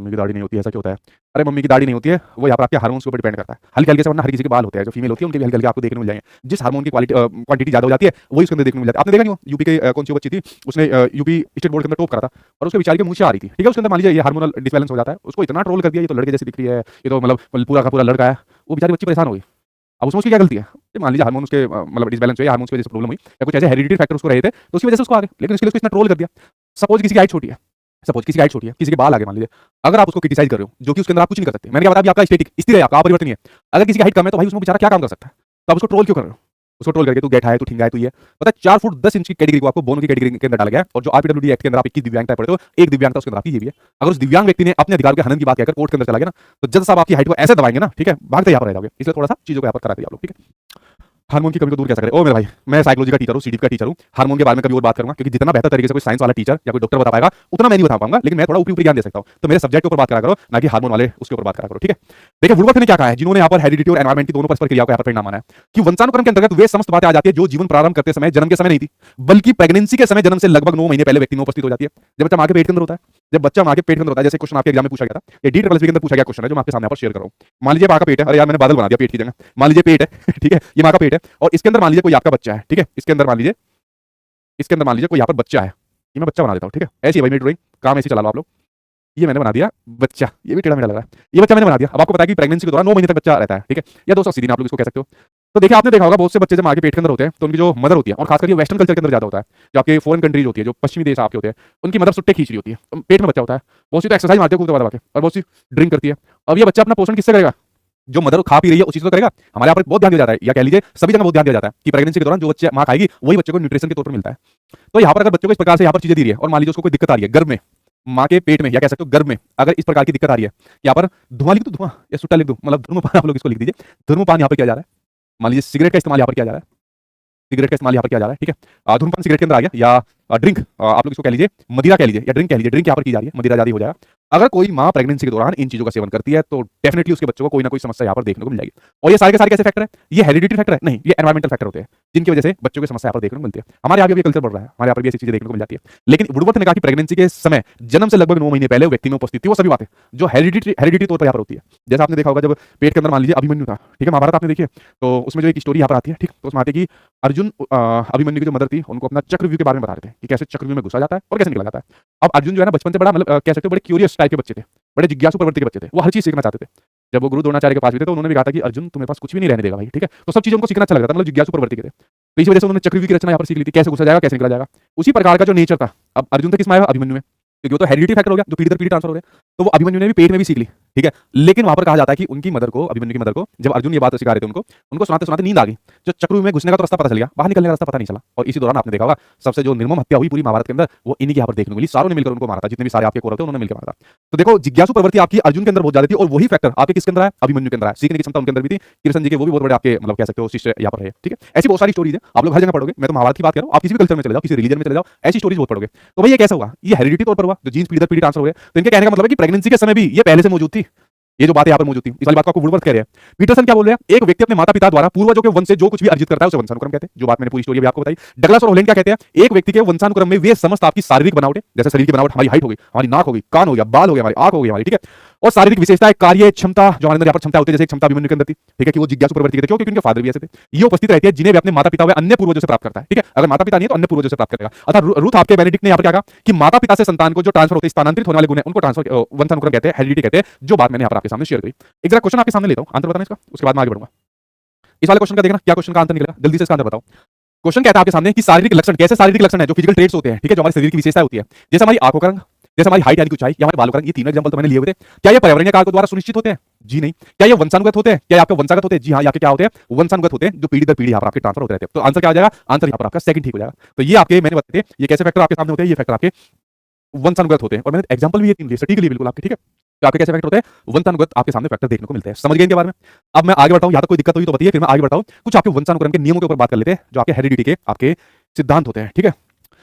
मम्मी की दाढ़ी नहीं होती है, ऐसा क्यों होता है? अरे मम्मी की दाढ़ी नहीं होती है, वो यहाँ पर आपके हार्मोन्स के ऊपर डिपेंड करता है। हल्के हल्के से, वरना हर किसी के बाल होते हैं, जो फीमेल होती है उनके भी हल्के हल्के आपको देखने को मिल जाएंगे। जिस हार्मोन की क्वांटिटी ज्यादा हो जाती है वही उसके अंदर देखने को मिल जाती है। आपने देखा नहीं, वो यूपी के कौन सी बच्ची थी, उसने यूपी स्टेट बोर्ड के अंदर टॉप करा था और उसके बेचारी के मुंह से आ रही थी, ठीक है, उसके अंदर मान लीजिए ये हार्मोनल डिसबैलेंस हो जाता है, उसको इतना ट्रोल कर दिया, ये तो लड़के जैसी दिख रही है, ये तो मतलब पूरा का पूरा लड़का है। वो बेचारी बच्ची परेशान हो गई। अब उसमें उसकी क्या गलती है? मान लीजिए हार्मोन उसके मतलब डिसबैलेंस हुए, हार्मोन्स की वजह से प्रॉब्लम हुई या कुछ ऐसे हेरिडिटरी फैक्टर उसको रहे थे तो उसकी वजह से उसको आ गए, लेकिन उसके लिए उसको इतना ट्रोल कर दिया। सपोज किसी की हाइट छोटी है, सपोज किसी की हाइट छोटी है, किसी के बाल आगे मान लीजिए, अगर आप उसको क्रिटिसाइज कर रहे हो, जो कि उसके अंदर आप कुछ नहीं कर सकते, मैंने क्या बताया अभी, आपका स्टैटिक स्थिर है, आपका अपरिवर्तनीय है। अगर किसी की हाइट कम है तो भाई उसमें बेचारा क्या काम कर सकता है? तो आप उसको ट्रोल क्यों कर रहे हो? उसको ट्रोल करके तू गैठा है, तू ठिंगा है, तू ये पता है 4 फुट 10 इंच की कैटेगरी को आपको बोन की कैटेगरी के अंदर डाला गया है। और जो आरपीडब्ल्यूडी एक्ट के अंदर आप 21 दिव्यांगता पढ़ते हो, एक दिव्यांगता उसके अंदर आपकी ये भी है। अगर उस दिव्यांग व्यक्ति ने अपने अधिकार के हनन की बात कहकर कोर्ट के अंदर चला गया ना, तो जज साहब आपकी हाइट को ऐसे दबाएंगे ना, ठीक है, भागते यहाँ पर रह जाओगे। इसलिए थोड़ा सा चीजों को यहाँ पर कराते आप लोग, ठीक है। हार्मोन की कमी को दूर कैसे करें? ओ मेरे भाई, मैं साइकोलॉजी का टीचर हूँ, सीडीपी का टीचर हूँ, हार्मोन के बारे में कभी और बात करूंगा, क्योंकि जितना बेहतर तरीके से कोई साइंस वाला टीचर या कोई डॉक्टर बता पाएगा उतना मैं नहीं बता पाऊंगा, लेकिन मैं थोड़ा ऊपरी ज्ञान दे सकता हूँ। तो मेरे सब्जेक्ट के ऊपर बात करा करो, ना कि हार्मोन वाले उसके ऊपर बात करा करो, ठीक है। देखिए वुडवर्थ ने क्या कहा है, जिन्होंने यहाँ पर हेरिडिटी और एनवायरमेंट की दोनों परस्पर क्रियाओं का यहाँ पर परिणाम माना है, कि वंशानुक्रम के अंतर्गत वे समस्त बातें आ जाती है जो जीवन प्रारंभ करते समय जन्म के समय नहीं थी, बल्कि प्रेगनेंसी के समय जन्म से लगभग 9 महीने पहले व्यक्ति में उपस्थित हो जाती है। जब बच्चा मां के पेट के अंदर होता है, जब बच्चा मां के पेट के अंदर होता है, जैसे क्वेश्चन आपके एग्जाम में पूछा गया था, ये DSSB के अंदर पूछा गया क्वेश्चन है, जो मैं आपके सामने यहाँ पर शेयर कर रहा हूँ। मान लीजिए मां का पेट है, अरे यार मैंने बादल बना दिया पेट की जगह, मान लीजिए पेट है ठीक है, ये मां का पेट है और इसके अंदर मान लीजिए कोई आपका बच्चा है, ठीक है, इसके अंदर मान लीजिए, इसके अंदर मान लीजिए कोई यहाँ पर बच्चा है, ये मैं बच्चा बना देता हूँ, ठीक है, ऐसी है भाई मेरी ड्राइंग, काम ऐसी चला लो आप लोग। ये मैंने बना दिया बच्चा, ये भी टेढ़ा मेढ़ा लग रहा है, ये बच्चा मैंने बना दिया। अब आपको पता है कि प्रेगनेंसी के दौरान 9 महीने तक बच्चा रहता है, ठीक है, या 280 दिन आप लोग इसको कह सकते हो। तो देखिए आपने देखा होगा बहुत से बच्चे जब आगे पेट के अंदर होते हैं तो उनकी जो मदर होती है, और खासकर ये वेस्टर्न कल्चर के अंदर ज्यादा होता है, जो आपके फॉरेन कंट्रीज होती है, जो पश्चिमी देश आपके होते हैं, उनकी मदर सुट्टे खींच रही होती है, तो पेट में बच्चा होता है, बहुत सी तो एक्सरसाइज मारती है खूब दबा दबा के, और बहुत सी ड्रिंक करती है। अब ये बच्चा अपना पोषण किससे करेगा? जो मदर खा पी रही है उसी से तो करेगा। हमारे यहाँ पर बहुत ध्यान दिया जाता है, या कह लीजिए सभी जगह बहुत ध्यान दिया जाता है कि प्रेगनेंसी के दौरान जो बच्चे मां खाएगी वही बच्चे को न्यूट्रिशन के तौर पर मिलता है। तो यहाँ पर अगर बच्चों को इस प्रकार से यहाँ पर चीजें दी रही है और मान लीजिए उसको कोई दिक्कत आ रही है गर्भ में, मां के पेट में या कह सकते हो गर्भ में, अगर इस प्रकार की दिक्कत आ रही है, यहाँ पर धुआं लिख दो, धुआं या सुट्टा लिख दो, मतलब धूम्रपान आप लोग इसको लिख दीजिए, धूम्रपान यहाँ पर किया जा रहा है। मान लीजिए सिगरेट का इस्तेमाल यहाँ पर किया जा रहा है, सिगरेट का इस्तेमाल यहाँ पर किया जा रहा है, ठीक है, धूम्रपान सिगरेट के अंदर आ गया, या ड्रिंक आप लोग इसको कह लीजिए, मदिरा कह लीजिए या ड्रिंक कह लीजिए, ड्रिंक यहाँ पर की जा रही है, मदिरा जारी हो जाएगा। अगर कोई मां प्रेगनेंसी के दौरान इन चीजों का सेवन करती है तो डेफिनेटली उसके बच्चों को कोई ना कोई समस्या यहाँ पर देखने को मिल जाएगी। और ये सारे के सारे कैसे फैक्टर है? ये हेरिडिटी फैक्टर है नहीं, ये एनवायरमेंटल फैक्टर होते हैं जिनकी वजह से बच्चों की समस्या यहाँ पर देखने को मिलती है। हमारे यहाँ भी कल्चर बढ़ रहा है, हमारे यहाँ पर भी ऐसी चीजें देखने को मिल जाती है। लेकिन वुडवर्थ ने कहा कि प्रेगनेंसी के समय जन्म से लगभग 9 महीने पहले व्यक्ति में उपस्थित थी वो सभी बातें जो हेरिडिटी तौर पर यहाँ पर होती है। जैसा आपने देखा होगा जब पेट के अंदर मान लीजिए अभिमन्यु था, ठीक है, महाभारत आपने देखी है, तो उसमें जो एक स्टोरी यहाँ पर आती है, ठीक, तो उसमें आती है कि अर्जुन अभिमन्यु की जो मदर थी उनको अपना चक्रव्यूह के बारे में बता रहे थे कि कैसे चक्रव्यूह में घुसा जाता है और कैसे निकला जाता है। अब अर्जुन जो है ना बचपन से बड़ा मतलब कह सकते हो बड़े क्यूरियस टाइप के बच्चे थे, बड़े जिज्ञासु प्रवृत्ति के बच्चे थे, वो हर चीज सीखना चाहते थे। जब वो गुरु द्रोणाचार्य के पास भी थे तो उन्होंने भी कहा था कि अर्जुन तुम्हें पास कुछ भी नहीं रहने देगा भाई, ठीक है, तो सब चीजों को सीखना अच्छा लगता था, मतलब जिज्ञासु प्रवृत्ति के थे। तो इसी वजह से उन्होंने चक्रव्यूह की रचना यहाँ पर सीख ली थी, कैसे घुसा जाएगा कैसे निकला जाएगा, उसी प्रकार का जो नेचर था अब अर्जुन तक किसमें आया? अभिमन्यु में, क्योंकि वो तो हेरिडिटी फैक्टर हो गया जो पीढ़ी दर पीढ़ी ट्रांसफर हो रहे हैं, तो वो अभिमन्यु ने भी पेट में भी सीख ली, ठीक है। लेकिन वहां पर कहा जाता है कि उनकी मदर को, अभिमन्यु की मदर को, जब अर्जुन ये बात सिखा रहे थे उनको उनको सुनाते सुनाते नींद आ गई, जो चक्रव्यूह में घुसने का तो रास्ता पता चल गया, बाहर निकलने का रास्ता पता नहीं चला। और इसी दौरान आपने देखा होगा सबसे जो निर्मम हत्या हुई पूरी महाभारत के अंदर वो इन्हीं के यहाँ पर देखने को मिली, सारों ने मिलकर उनको मारा था, जितने भी सारे आपके कौरव थे उन्होंने मिलकर मारा था। तो देखो जिज्ञासु प्रवृत्ति आपकी अर्जुन के अंदर बहुत ज्यादा थी और वही फैक्टर आपके किसके अंदर है? अभिमन्यु के अंदर है। सीखने की क्षमता उनके अंदर भी थी, कृष्ण जी के वो भी बहुत बड़े आपके मतलब कह सकते हो शिष्य यहाँ पर है, ठीक है। ऐसी बहुत सारी स्टोरीज है, आप लोग हर जगह पढ़ोगे, मैं तो महाभारत की बात कर रहा हूँ, आप किसी भी कल्चर में चले जाओ, किसी रिलीजन में चले जाओ, ऐसी स्टोरीज बहुत पढ़ोगे। तो भाई ये कैसा हुआ? ये हेरिडिटी तौर पर हुआ, जो जीन्स पीढ़ी दर पीढ़ी ट्रांसफर हुए। तो इनके कहने का मतलब है कि प्रेगनेंसी के समय भी ये पहले से मौजूद थी, ये जो बात यहाँ पर मौजूद थी, इस वाली बात को आपको वुडवर्थ कह रहे हैं। पीटरसन क्या बोल रहे हैं? एक व्यक्ति अपने माता पिता द्वारा पूर्वजों के वंश से जो कुछ भी अर्जित करता है उसे वंशानुक्रम कहते हैं, जो बात मैंने पूरी स्टोरी भी आपको बताई। डगलस और होलेंड क्या कहते हैं? एक व्यक्ति के वंशानुक्रम में वे समस्त आपकी शारीरिक बनावटें, जैसे शरीर की बनावट, हमारी हाइट हो गई, हमारी नाक हो गई, कान हो गया, बाल हो गया, हमारी आंख हो गई हमारी, ठीक है, और शारीरिक विशेषताएं, कार्य क्षमता जो हमारे अंदर यहाँ पर क्षमता होती है, जैसे क्षमता अभिमन्यु के अंदर थी, ठीक है, कि वो जिज्ञासु प्रवृत्ति के थे, क्योंकि उनके फादर भी ऐसे थे, ये उपस्थित रहती है जिन्हें भी अपने माता पिता व अन्य पूर्वजों से प्राप्त करता है, ठीक है। अगर माता पिता नहीं है तो अन्य पूर्वजों से प्राप्त करेगा। अर्थात रूथ आपके बेनेडिक्ट ने यहाँ पर क्या कहा कि माता पिता से संतान को जो ट्रांसफर होते हैं, स्थानांतरित होने वाले गुण हैं, उनको ट्रांसफर वंशानुक्रम कहते हैं, हेरिडिटी कहते हैं, जो बात मैंने यहाँ पर आपके सामने शेयर करी। एक जरा क्वेश्चन आपके सामने लेता हूं, आंसर बताना इसका, उसके बाद मैं आगे बढ़ूंगा। इस वाले क्वेश्चन का देखना क्या क्वेश्चन का आंसर निकलेगा, जल्दी से इसका आंसर बताओ। क्वेश्चन कहता है आपके सामने कि शारीरिक लक्षण, कैसे शारीरिक लक्षण है जो फिजिकल ट्रेट्स होते हैं, ठीक है, जो हमारे शरीर की विशेषता होती है, जैसे हमारी आंखों का रंग, जैसे हमारी हाइट यानी कि ऊंचाई, या हमारे बालों का रंग, ये तीनों एग्जांपल तो मैंने लिए हुए थे। क्या ये पर्यावरणीय कारकों द्वारा सुनिश्चित होते हैं? जी नहीं। क्या ये वंशानुगत होते हैं? क्या आपके वंशागत होते हैं? जी हाँ, यहाँ के क्या होते हैं? वंशानुगत होते हैं, जो पीढ़ी दर पीढ़ी यहाँ पर आपके ट्रांसफर होते रहते हैं। तो आंसर क्या आ जाएगा? आंसर यहाँ पर आपका सेकंड ठीक हो जाएगा। तो ये आपके मैंने बताते ये कैसे फैक्टर आपके सामने होते हैं, ये फैक्टर आपके वंशानुगत होते हैं, और मैंने एग्जांपल भी ये तीन लिए सटीक लिए बिल्कुल आपके, ठीक है। तो आपके कैसे फैक्टर होते हैं? वंशानुगत आपके सामने फैक्टर देखने को मिलते हैं। समझ गए इनके बारे में? अब मैं आगे बढ़ता हूं, या तो कोई दिक्कत हुई तो बताइए, फिर मैं आगे बढ़ता हूं, कुछ आपके वंशानुक्रम के नियमों के ऊपर बात कर लेते हैं, जो आपके हेरिडिटी के आपके सिद्धांत होते हैं, ठीक है।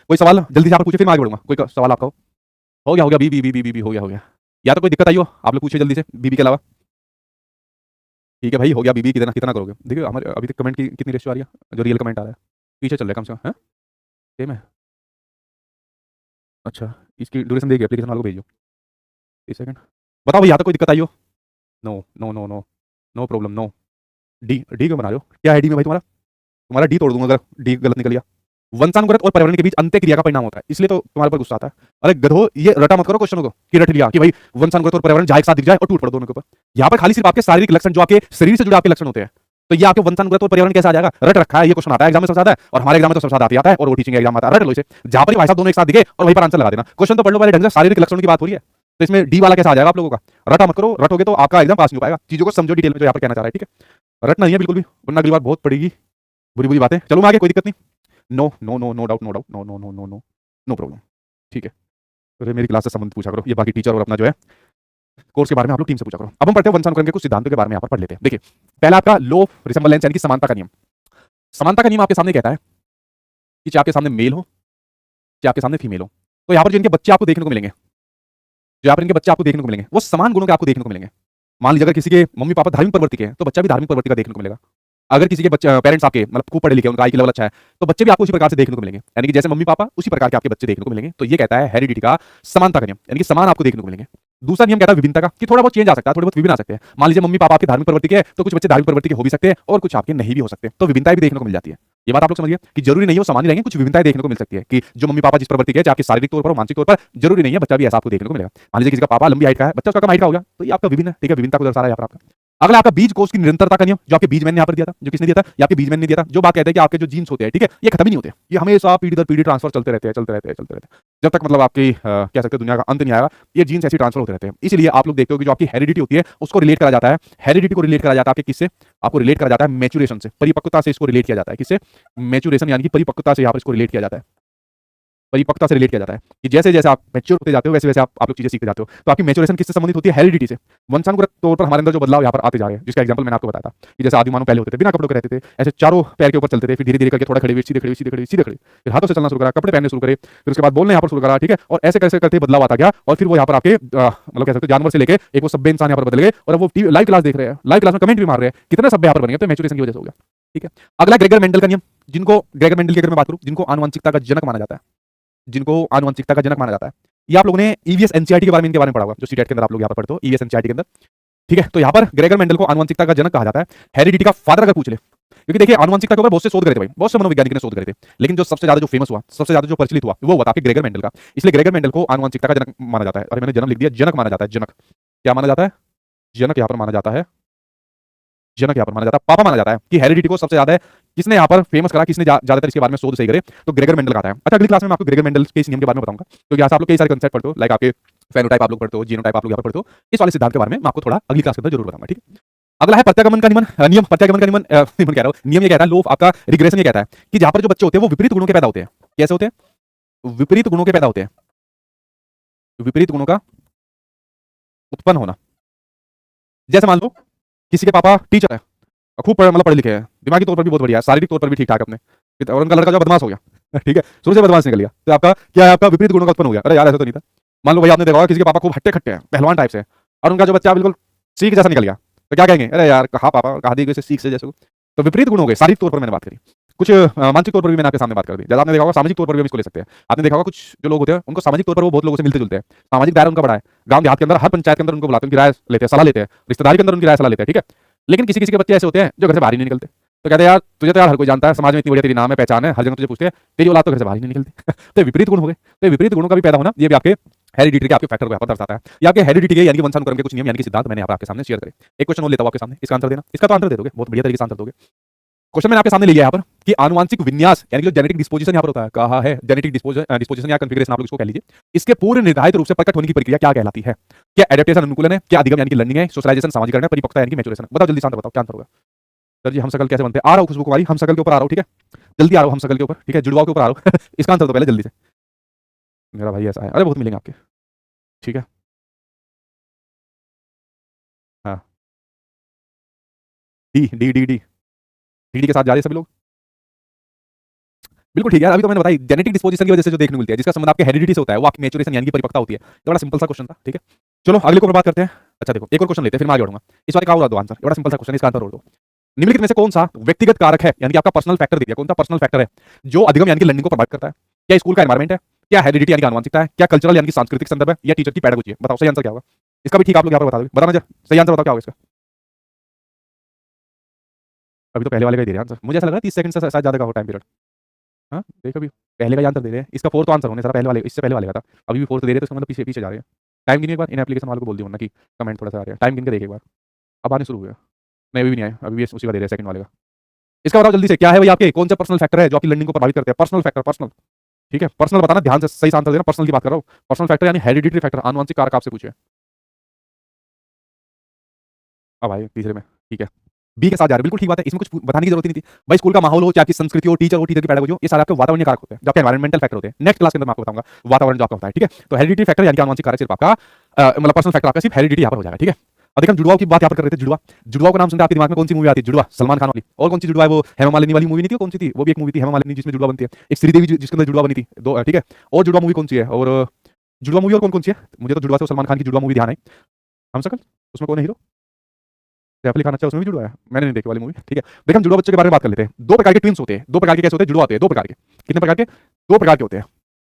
कोई सवाल जल्दी से आप पूछे, फिर मैं आगे बढ़ूंगा। कोई सवाल आपका हो गया? हो गया, B B B B B हो गया, हो गया। या तो कोई दिक्कत आई हो आप लोग पूछिए जल्दी से, बीबी के अलावा। ठीक है भाई, हो गया। बीबी कितना कितना करोगे? देखिए हमारे अभी तक कमेंट की कितनी रेशियो आ रही है, जो रियल कमेंट आ रहा है, पीछे चल रहा है कम से कम, है सेम है। अच्छा, इसकी ड्यूरेशन देखिए, एप्लीकेशन वालों को भेजो, एक सेकंड। बताओ भाई, यहाँ तक कोई दिक्कत आई हो? No no no no, no problem, no. D D क्यों बना रहे हो? क्या है डी में भाई तुम्हारा? तुम्हारा डी तोड़ दूंगा अगर डी गलत निकल गया। वंशानुगत और पर्यावरण के बीच अंत्य क्रिया का परिणाम होता है, इसलिए तो तुम्हारे पर गुस्सा आता है। अरे गधो, ये रटा मत करो क्वेश्चन को कि रट लिया कि भाई वंशानुगत और पर्यावरण जाए एक साथ दिख जाए और टूट पड़ो दोनों के ऊपर। यहाँ पर खाली सिर्फ आपके शारीरिक लक्षण, जो आपके शरीर से जुड़े आपके लक्षण होते हैं, तो ये आपके वंशानुगत और पर्यावरण कैसे आ जाएगा? रट रखा है, ये क्वेश्चन आता है एग्जाम में सबसे ज्यादा, और हमारे एग्जाम में तो सबसे ज्यादा आता है, और वो टीचिंग एग्जाम में आता है। रट लो इसे, जहां पर भाई साहब दोनों एक साथ दिखे और वहीं पर आंसर लगा देना। क्वेश्चन तो पढ़ लो पहले ढंग से, शारीरिक लक्षणों की बात हो रही है, तो इसमें डी वाला कैसा आ जाएगा आप लोगों का? रटा मत करो, रटोगे तो आपका एग्जाम पास नहीं हो पाएगा। चीजों को समझो डिटेल में, जो यहाँ पर कहना चाह रहा है, ठीक है? रटना नहीं है बिल्कुल भी, वरना अगली बार बहुत पड़ेगी बुरी बुरी बातें। चलो आगे, कोई दिक्कत नहीं। No no no, no doubt, no doubt, no no no no no, no problem, ठीक है। अरे मेरी क्लास से संबंध पूछा करो, ये बाकी टीचर और अपना जो है कोर्स के बारे में आप लोग टीम से पूछा करो। अब हम पढ़ते हैं वंशानुक्रम के कुछ सिद्धांतों के बारे में यहाँ पर पढ़ लेते हैं। देखिए, पहला आपका लो ऑफ रिसेम्बलेंस, यानी कि समानता का नियम। समानता का नियम आपके सामने कहता है कि चाहे आपके सामने मेल हो, चाहे आपके सामने फीमेल हो, तो यहाँ पर जिनके बच्चे आपको देखने को मिलेंगे, जो यहाँ पर इनके बच्चे आपको देखने को मिलेंगे, वो समान गुणों के आपको देखने को मिलेंगे। मान लीजिए अगर किसी के मम्मी पापा धार्मिक प्रवृत्ति के हैं, तो बच्चा भी धार्मिक प्रवृत्ति का देखने को मिलेगा। अगर किसी के बच्चे पेरेंट्स आपके मतलब खूब पढ़े लिखे, उनका आई लेवल अच्छा है, तो बच्चे भी आपको उसी प्रकार से देखने को मिलेंगे, यानी कि जैसे मम्मी पापा उसी प्रकार के आपके बच्चे देखने को मिलेंगे। तो ये कहता है हेरिडिटी का समानता का नियम, यानी कि समान आपको देखने को मिलेंगे। दूसरा नियम कहता है विभिन्नता का, कि थोड़ा बहुत चेंज आ सकता है, थोड़े बहुत विभिन्न आ सकते हैं। मान लीजिए मम्मी पापा आपके धार्मिक प्रवृत्ति के हैं, तो कुछ बच्चे धार्मिक प्रवृत्ति के हो भी सकते हैं और कुछ आपके नहीं भी हो सकते, तो विभिन्नताएं भी देखने को मिल जाती है। ये बात आप लोग समझिए कि जरूरी नहीं है वो समान ही रहेंगे, कुछ विभिन्नताएं देखने को मिल सकती है कि जो मम्मी पापा जिस प्रवृत्ति के, चाहे आपके शारीरिक तौर पर मानसिक तौर पर, जरूरी नहीं है बच्चा भी ऐसा आपको देखने को मिलेगा। मान लीजिए किसी का पापा लंबी हाइट का है, बच्चा उसका कम हाइट का होगा, तो ये आपका विभिन्न है, ठीक है, विभिन्नता को दर्शा रहा है यहाँ पर आपका। अगला आपका बीज कोष की निरंतरता का नियम, जो आपके बीज मैन ने यहाँ पर दिया था, जो किसने दिया था? ये आपके बीज मैन ने दिया था, जो बात कहते हैं कि आपके जो जीन्स होते हैं, ठीक है, ये खत्म ही नहीं होते, ये हमेशा पीढ़ी दर पीढ़ी ट्रांसफर चलते रहते हैं, चलते रहते हैं, चलते रहते हैं, जब तक मतलब आपकी कह सकते हैं दुनिया का अंत नहीं आएगा, ये जीन्स ऐसे ट्रांसफर होते रहते हैं। इसलिए आप लोग देखते हो कि जो आपकी हेरिडिटी होती है उसको रिलेट करा जाता है, हेरिडिटी को रिलेट करा जाता है आपके किससे? आपको रिलेट करा जाता है मैच्योरेशन से, परिपक्वता से इसको रिलेट किया जाता है। किससे? मैच्योरेशन, यानी कि परिपक्वता से यहाँ पर इसको रिलेट किया जाता है, परिपक्वता से रिलेट किया जाता है कि जैसे जैसे आप मैच्योर होते जाते हो, वैसे वैसे आप लोग चीजें सीखते जाते हो। तो आपकी मैच्योरेशन किससे संबंधित होती है? हेरिडिटी से। वंशानुगत तौर पर हमारे अंदर जो बदलाव यहाँ पर आते जा रहे हैं, जिसका एग्जांपल मैंने आपको बताया था कि जैसे आदिमानव पहले होते थे बिना कपड़ों के रहते थे, ऐसे चारों पैर के ऊपर चलते थे, फिर धीरे धीरे करके थोड़ा खड़े हुए, सीधे खड़े, सीधे खड़े, सीधे खड़े, फिर हाथों से चलना शुरू करा, कपड़े पहनने शुरू करे, फिर उसके बाद बोलने यहाँ पर शुरू करा, ठीक है, और ऐसे कैसे करते बदलाव आता गया, और फिर वो यहाँ पर आपके मतलब कह सकते जानवर से लेके एक वो सभ्य इंसान यहाँ पर बदल गए, और वो लाइव क्लास देख रहे हैं, लाइव क्लास में कमेंट भी मार रहे हैं, कितने सभ्य यहाँ पर बन गए, तो मैच्योरेशन की वजह से हो गया, ठीक है। अगला ग्रेगर मेंडल का नियम, जिनको ग्रेगर मेंडल की अगर मैं बात करूं, जिनको आनुवंशिकता का जनक माना जाता है, जिनको आनुवंशिकता का जनक माना जाता है, ये आप लोगों ने ईवीएस एनसीईआरटी के बारे में, इनके बारे में पढ़ा होगा, जो सीटेट के अंदर आप लोग यहाँ पर पढ़ते हो, ईवीएस एनसीईआरटी के अंदर, ठीक है। तो यहाँ पर ग्रेगर मेंडल को आनुवंशिकता का जनक कहा जाता है, हेरिडिटी का फादर अगर पूछ ले, क्योंकि देखिए आनुवंशिकता के ऊपर बहुत से शोध करे थे भाई, बहुत से मनोवैज्ञानिक ने शोध करे थे, लेकिन जो सबसे ज्यादा जो फेमस हुआ, सबसे ज्यादा जो प्रचलित हुआ, वो हुआ आपके ग्रेगर मेंडल का। इसलिए ग्रेगर मेंडल को आनुवंशिकता का जनक माना जाता है। अरे मैंने जन्म लिख दिया, जनक माना जाता है, जनक क्या माना जाता है? जनक यहाँ पर माना जाता है, जनक यहाँ पर माना जाता है, पापा माना जाता है कि हेरिडिटी को सबसे ज्यादा किसने यहाँ पर फेमस करा, किसने ज्यादातर इसके बारे में शोध सही करे, तो ग्रेगर मेंडल का आता है। अच्छा, अगली क्लास में मैं आपको ग्रेगर मेंडल के इस नियम के बारे में बताऊंगा, क्योंकि यहाँ से आप लोग कई सारे कंसेप्ट पढ़ते हो, लाइक आपके फेनोटाइप आप लोग पढ़ते हो, जीनोटाइप आप लोग यहाँ पर पढ़ते हो, इस वाले सिद्धांत के बारे में मैं आपको थोड़ा अगली क्लास के अंदर जरूर बताऊंगा, ठीक है। अगला है प्रत्यागमन का नियम प्रत्यागमन का नियम कह रहा हूँ, नियम ये कहता है, लो आपका रिग्रेशन ये कहता है कि जहां पर जो बच्चे होते हैं वो विपरीत गुणों के पैदा होते हैं। कैसे होते हैं? विपरीत गुणों के पैदा होते हैं, विपरीत गुणों का उत्पन्न होना। जैसे मान लो किसी के पापा टीचर है, खूब मतलब पढ़े लिखे हैं, दिमागी तौर पर भी बहुत बढ़िया है, शारीरिक तौर पर भी ठीक ठाक अपने, और उनका लड़का जो बदमाश हो गया, ठीक है, शुरू से बदमाश निकल गया, तो आपका क्या है? आपका विपरीत गुणों का उत्पन्न हो गया। अरे यार ऐसा तो नहीं था। मान लो भाई आपने देखा होगा किसी के पापा खूब हट्टे खट्टे हैं, पहलवान टाइप से, और उनका जो बच्चा बिल्कुल सीख जैसा निकल गया, तो क्या कहेंगे? अरे यार कहा पापा, कहा दी गई सीख से जैसे। तो विपरीत गुण हो गए, शारीरिक तौर पर मैंने बात करी, कुछ मानसिक तौर पर भी मैंने आपके सामने बात कर दी। जैसा आपने देखा होगा सामाजिक तौर पर भी हम इसको ले सकते हैं। आपने देखा होगा कुछ जो लोग होते हैं उनको सामाजिक तौर पर वो बहुत लोगों से मिलते जुलते हैं, सामाजिक दायरा उनका बड़ा है, गांव देहात के अंदर हर पंचायत के अंदर उनको बुलाते हैं, उनकी राय लेते हैं, सलाह लेते हैं, रिश्तेदारी के अंदर उनकी राय सलाह लेते हैं, ठीक है। लेकिन किसी किसी के बच्चे ऐसे होते हैं जो घर से बाहर ही नहीं निकलते, तो कहते हैं यार तुझे तो यार हर कोई जानता है, समाज में इतनी बढ़िया तेरी नाम है, पहचान है, हर जगह तुझे पूछते हैं, तेरी औलाद तो घर से बाहर ही नहीं निकलती। तो विपरीत गुण हो गए। तो विपरीत गुणों का भी पैदा होना ये भी आपके हेरिडिटी के आपके फैक्टर को यहाँ पर दर्शाता है। ये आपके हेरिडिटी के यानी कि वंशानुक्रम के कुछ नियम यानी कि सिद्धांत मैंने यहाँ पर आपके सामने शेयर करे। एक क्वेश्चन और लेता हूं आपके सामने, इसका आंसर देना, इसका तो आंसर दे दोगे, बहुत बढ़िया तरीके से आंसर दोगे। क्वेश्चन मैंने आपके सामने लिया यहाँ पर कि आनुवांशिक विन्यास यानी कि जो जेनेटिक डिस्पोजिशन यहाँ पर होता है, कहा है जेनेटिक डिस्पोजिशन या कॉन्फ़िगरेशन आप लोग इसको कह लीजिए, इसके पूर्व निर्धारित रूप से प्रकट होने की प्रक्रिया क्या कहलाती है? क्या एडेप्टेशन अनुकूलन है, क्या अधिगम यानी कि लर्निंग है, सोशलाइजेशन सामाजिकरण है, परिपक्वता यानी कि मैच्योरेशन? बताओ जल्दी से आंसर बताओ, क्या आंसर होगा? सर जी हम शकल कैसे बनते हैं? आ रहा हूँ खुशबू कुमारी, हम शकल के ऊपर आ रहा हूँ, ठीक है, जल्दी आ रहा हूँ, हम शकल के ऊपर, ठीक है, जुड़वाओं के ऊपर आ रहा हूँ। इसका आंसर तो पहले जल्दी से, मेरा भाई ऐसा है, अरे बहुत मिलेंगे आपके, ठीक है, हाँ, D D D D D के साथ जा रहे हैं सभी लोग, बिल्कुल ठीक है। अभी तो मैंने बताई जेनेटिक डिस्पोजिशन की वजह से जो देखने को मिलती है, जिसका संबंध आपके हेरिडिटी से होता है, वो आपकी मैच्योरेशन यानी कि परिपक्वता होती है। तो बड़ा सिंपल सा क्वेश्चन था, ठीक है। चलो अगले को बात करते हैं। अच्छा देखो एक और क्वेश्चन लेते हैं, फिर मैं आगे बढ़ूंगा। इस बार का और दो आंसर, बड़ा सिंपल सा क्वेश्चन है, इसका आंसर और दो। निम्नलिखित में से कौन सा व्यक्तिगत कारक है यानी कि आपका पर्सनल फैक्टर दिया, कौन सा पर्सनल फैक्टर है जो अधिगम यानी कि लर्निंग को प्रभावित करता है? क्या स्कूल का एनवायरमेंट है, क्या हेरिडिटी यानी कि आनुवंशिकता है, क्या कल्चरल यानी कि सांस्कृतिक संदर्भ है, या टीचर की पैडागोजी है? बताओ सही आंसर क्या होगा? इसका भी ठीक आप लोग यहाँ पर बता दो, बताना जरा सही आंसर बताओ क्या होगा इसका। अभी तो पहले वाले का ही दे रहे हैं आंसर, मुझे ऐसा लग रहा है 30 सेकंड से शायद ज्यादा का हो टाइम पीरियड। हाँ देखो अभी पहले का ही आंसर दे रहे हैं, इसका फोर्थ आंसर होने सारा पहले वाले, इससे पहले वाले का था, अभी भी फोर्थ दे रहे हैं, तो इसका मतलब पीछे पीछे जा रहे हैं। टाइम गिनिए एक बार, इन एप्लीकेशन वालों को बोल दिया ना कि कमेंट थोड़ा सा आ रहा है, टाइम गिन के देखिए एक बार। अब आने शुरू हुआ, नहीं अभी भी नहीं आए, अभी भी उसी का दे रहे हैं सेकंड वाले का। इसका बताओ जल्दी से क्या है भाई, आपके कौन सा पर्सनल फैक्टर है जो आपकी लर्निंग को प्रभावित करते हैं, पर्सनल फैक्टर, पर्सनल। ठीक है पर्सनल बताना, ध्यान से सही आंसर देना, पर्सनल की बात कर रहा हूँ। पर्सनल फैक्टर यानी हेरिडिटरी फैक्टर, आनुवंशिक कारक आपसे पूछे। अब भाई तीसरे में, ठीक है बी के साथ जा रहे हैं, बिल्कुल ठीक बात है, इसमें कुछ बताने की जरूरत ही नहीं थी भाई। स्कूल का माहौल हो, चाहे आपकी संस्कृति हो, टीचर हो, टीचर की पैडागोजी हो, ये सारे आपके वातावरणीय कारक होते हैं, जो आपके एनवायरमेंटल फैक्टर होते हैं। नेक्स्ट क्लास के अंदर मैं आपको बताऊंगा वातावरण जो आपका होता है। ठीक है तो हेरिडिटी फैक्टर यानी कि आनुवंशिक कारक सिर्फ आपका मतलब पर्सनल फैक्टर आपका सिर्फ हेरिडिटी यहाँ पर हो जाएगा। ठीक है और देखिए हम जुड़वाओं की बात यहाँ पर कर रहे थे, जुड़वा, जुड़वाओं का नाम सुनते हैं आपके दिमाग में कौन सी मूवी आती है, जुड़वा, सलमान खान वाली। और कौन सी जुड़वा है, वो हेमा मालिनी वाली मूवी नहीं थी, कौन सी थी वो, भी एक मूवी थी हेमा मालिनी जिसमें जुड़वा बनती है, एक श्रीदेवी जिसके अंदर जुड़वा बनी थी दो। ठीक है और जुड़वा मूवी कौन सी है, और जुड़वा मूवी और कौन कौन सी है, मुझे तो जुड़वा से सलमान खान की जुड़वा मूवी ध्यान है। हम सकल, उसमें कौन है हीरो, सैफ अली खान, अच्छा उसमें भी जुड़वा है, मैंने नहीं देखी वाली मूवी। ठीक है देखिए हम जुड़वा बच्चे के बारे में बात कर लेते हैं। दो प्रकार के ट्विंस होते हैं, दो प्रकार के कैसे होते हैं जुड़वा होते हैं, दो प्रकार के, कितने प्रकार के, दो प्रकार के होते हैं,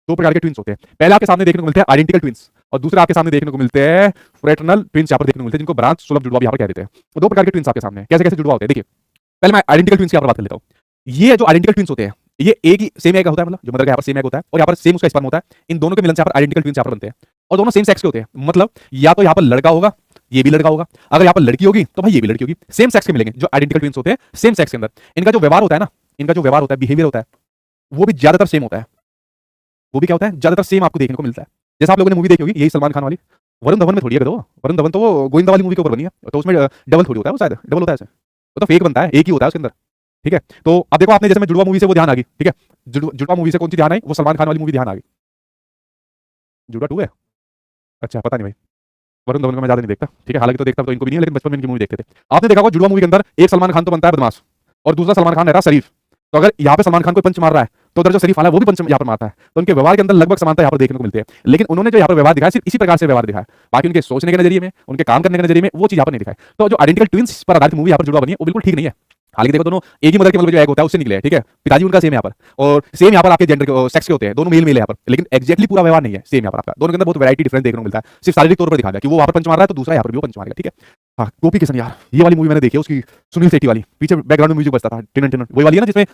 दो प्रकार के ट्विंस होते हैं। पहले आपके सामने देखने को मिलते हैं आइडेंटिकल ट्विंस, और दूसरे आपके सामने देखने को मिलते हैं फ्रेटर्नल ट्विंस, यहाँ पर देखने को मिलते हैं जिनको ब्रांच सुलभ जुड़वा भी यहाँ पर कह देते हैं। तो दो प्रकार के ट्विंस आपके सामने कैसे कैसे जुड़वा होते हैं, देखिए पहले मैं आइडेंटिकल ट्विंस की यहाँ पर बात कर लेता हूँ। ये जो आइडेंटिकल ट्विंस होते हैं ये एक ही सेम एग होता है, मतलब जो मदर का यहाँ पर सेम एग होता है और यहाँ पर सेम उसका स्पर्म होता है, इन दोनों के मिलन से यहाँ पर आइडेंटिकल ट्विंस यहाँ पर बनते हैं। और दोनों सेम सेक्स के होते हैं, मतलब या तो यहाँ पर लड़का होगा, ये भी लड़का होगा, अगर यहाँ पर लड़की होगी तो भाई ये भी लड़की होगी, सेम सेक्स के मिलेंगे जो आइडेंटिकल ट्विंस होते हैं सेम सेक्स के अंदर। इनका जो व्यवहार होता है ना, इनका जो व्यवहार होता है, बिहेवियर होता है, वो भी ज्यादातर सेम होता है। वो भी क्या होता है, ज्यादातर सेम आपको देखने को मिलता है। जैसे आप लोगों ने मूवी देखी होगी यही सलमान खान वाली, वरुण धवन में थोड़ी है तो, वरुण धवन तो वो गोविंदा वाली मूवी के ऊपर बनी है, तो उसमें डबल थोड़ी होता है, वो शायद डबल होता है ऐसे, वो तो फेक बनता है, एक ही होता है उसके अंदर। ठीक है तो अब देखो आपने जैसे मैं जुड़वा मूवी से वो ध्यान आ गई, ठीक है जुड़वा मूवी से कौन सी ध्यान आई, वो सलमान खान वाली मूवी ध्यान आ गई, जुड़वा 2 है, अच्छा पता नहीं भाई, वरुण धवन को मैं ज्यादा नहीं देखता। ठीक है हालांकि तो देखता तो इनको भी नहीं, लेकिन बचपन में इनकी मूवी देखते थे। आपने देखा होगा जुड़वा मूवी के अंदर एक सलमान खान तो बनता है बदमाश और दूसरा सलमान खान रहता है शरीफ। तो अगर यहाँ पे सलमान खान को पंच मार रहा है तो उधर जो शरीफ वाला है वो भी पंच यहाँ पर मारता है, तो उनके व्यवहार के अंदर लगभग समानता यहाँ पर देखने को मिलती है। लेकिन उन्होंने जो यहाँ पर व्यवहार दिखाया सिर्फ इसी प्रकार से व्यवहार दिखाया, बाकी उनके सोचने के नजरिए में, उनके काम करने के नजरिए में वो चीज यहाँ पर नहीं दिखाई। तो जो आइडेंटिकल ट्विंस पर आधारित मूवी यहाँ पर जुड़वा बनी है वो बिल्कुल ठीक नहीं है। हालांकि देखो दोनों एक ही मदर के मतलब जो एग होता है उससे निकले हैं, ठीक है पिताजी उनका सेम यहाँ पर, और सेम यहाँ पर आपके जेंडर के सेक्स के होते हैं, दोनों मेल मेल है यहाँ पर, लेकिन एक्जैक्टली पूरा व्यवहार नहीं है सेम यहाँ पर आपका, दोनों के अंदर बहुत वैरायटी डिफरेंस देखने को मिलता है, सिर्फ शारीरिक तौर पर दिखा दिया कि वो वहाँ पर पंच मार रहा है तो दूसरा यहाँ पर भी वो पंच मारेगा। ठीक है हाँ गोपी किशन यार, ये वाली मूवी मैंने देखी है, उसकी सुनील शेट्टी वाली, पीछे बैकग्राउंड में म्यूजिक बजता था टिन टिन, वही वाली है ना जिसमें